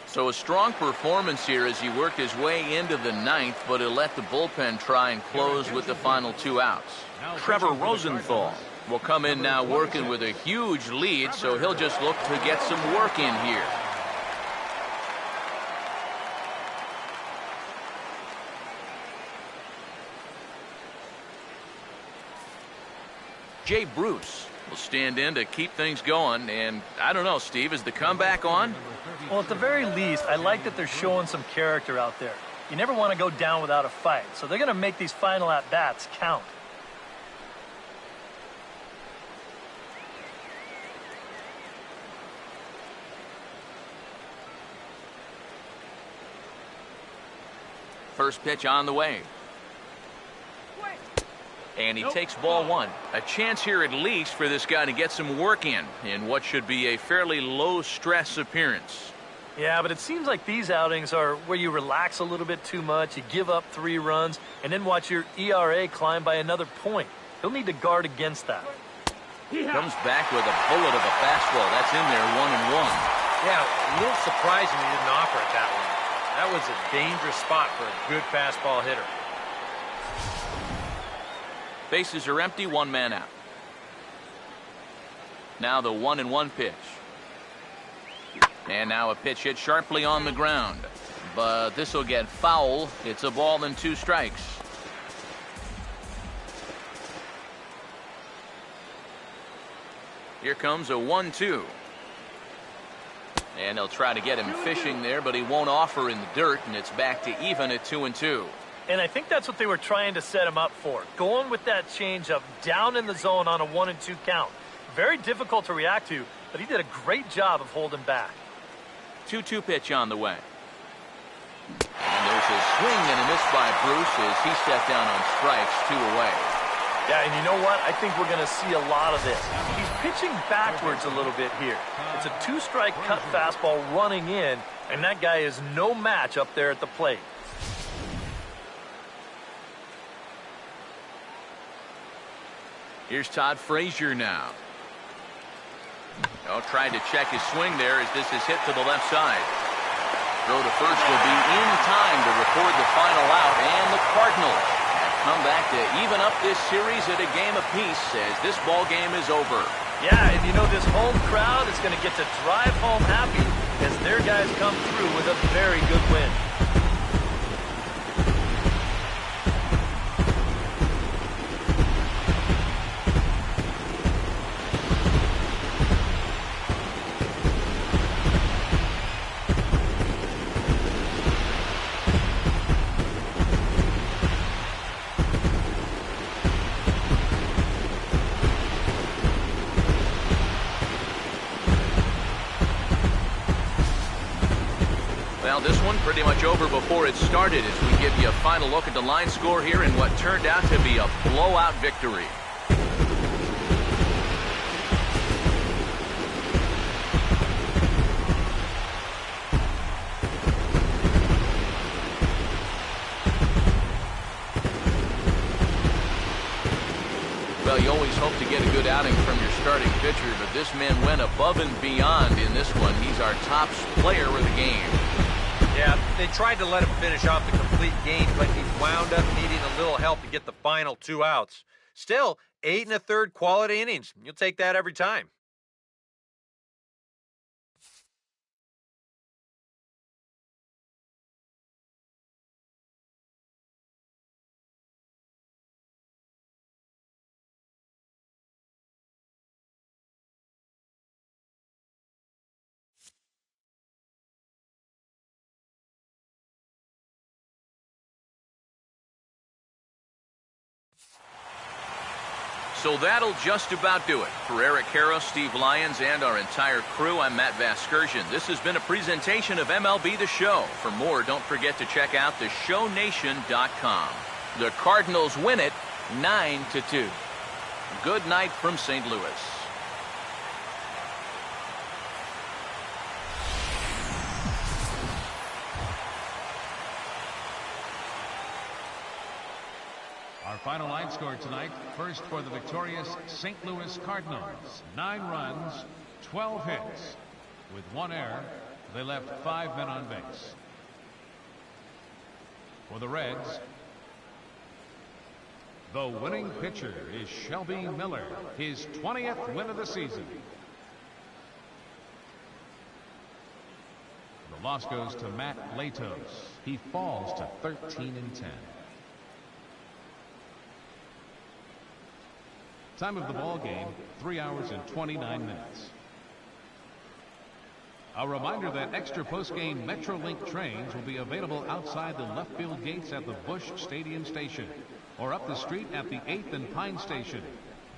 So a strong performance here as he worked his way into the 9th, but he'll let the bullpen try and close with the final 2 outs. Trevor Rosenthal will come in now working with a huge lead, so he'll just look to get some work in here. Jay Bruce will stand in to keep things going. And I don't know, Steve, is the comeback on? Well, at the very least, I like that they're showing some character out there. You never want to go down without a fight, so they're going to make these final at-bats count. First pitch on the way. And he takes ball one. A chance here at least for this guy to get some work in what should be a fairly low-stress appearance. Yeah, but it seems like these outings are where you relax a little bit too much, you give up 3 runs, and then watch your ERA climb by another point. He'll need to guard against that. Comes back with a bullet of a fastball. That's in there, 1-1. Yeah, a little surprising he didn't offer it that one. That was a dangerous spot for a good fastball hitter. Bases are empty, 1 man out. Now the 1-1 pitch. And now a pitch hit sharply on the ground. But this will get foul. It's a ball and 2 strikes. Here comes a 1-2. And they'll try to get him fishing there, but he won't offer in the dirt, and it's back to even at 2-2. And I think that's what they were trying to set him up for. Going with that changeup down in the zone on a 1-2 count. Very difficult to react to, but he did a great job of holding back. 2-2 pitch on the way. And there's a swing and a miss by Bruce as he stepped down on strikes, 2 away. Yeah, and you know what? I think we're going to see a lot of this. He's pitching backwards a little bit here. It's a 2-strike cut fastball running in, and that guy is no match up there at the plate. Here's Todd Frazier now. Oh, tried to check his swing there as this is hit to the left side. Throw to first will be in time to record the final out, and the Cardinals have come back to even up this series at a game apiece as this ball game is over. Yeah, and you know this home crowd is going to get to drive home happy as their guys come through with a very good win. Well, this one pretty much over before it started as we give you a final look at the line score here in what turned out to be a blowout victory. Well, you always hope to get a good outing from your starting pitcher, but this man went above and beyond in this one. He's our top player of the game. Yeah, they tried to let him finish off the complete game, but he wound up needing a little help to get the final 2 outs. Still, 8 1/3 quality innings. You'll take that every time. So that'll just about do it. For Eric Harrow, Steve Lyons, and our entire crew, I'm Matt Vasgersian. This has been a presentation of MLB The Show. For more, don't forget to check out theshownation.com. The Cardinals win it 9-2. Good night from St. Louis. Our final line score tonight, first for the victorious St. Louis Cardinals. 9 runs, 12 hits. With 1 error, they left 5 men on base. For the Reds, the winning pitcher is Shelby Miller, his 20th win of the season. The loss goes to Matt Latos. He falls to 13-10. Time of the ball game, 3 hours and 29 minutes. A reminder that extra post-game Metrolink trains will be available outside the left field gates at the Busch Stadium station or up the street at the 8th and Pine station.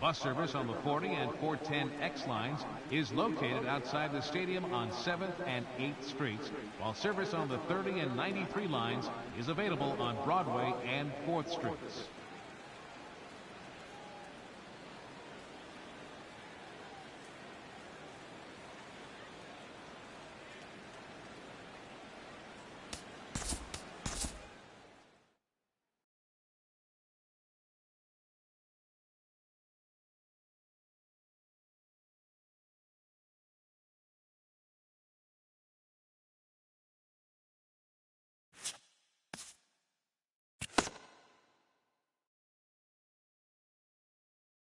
Bus service on the 40 and 410X lines is located outside the stadium on 7th and 8th streets, while service on the 30 and 93 lines is available on Broadway and 4th streets.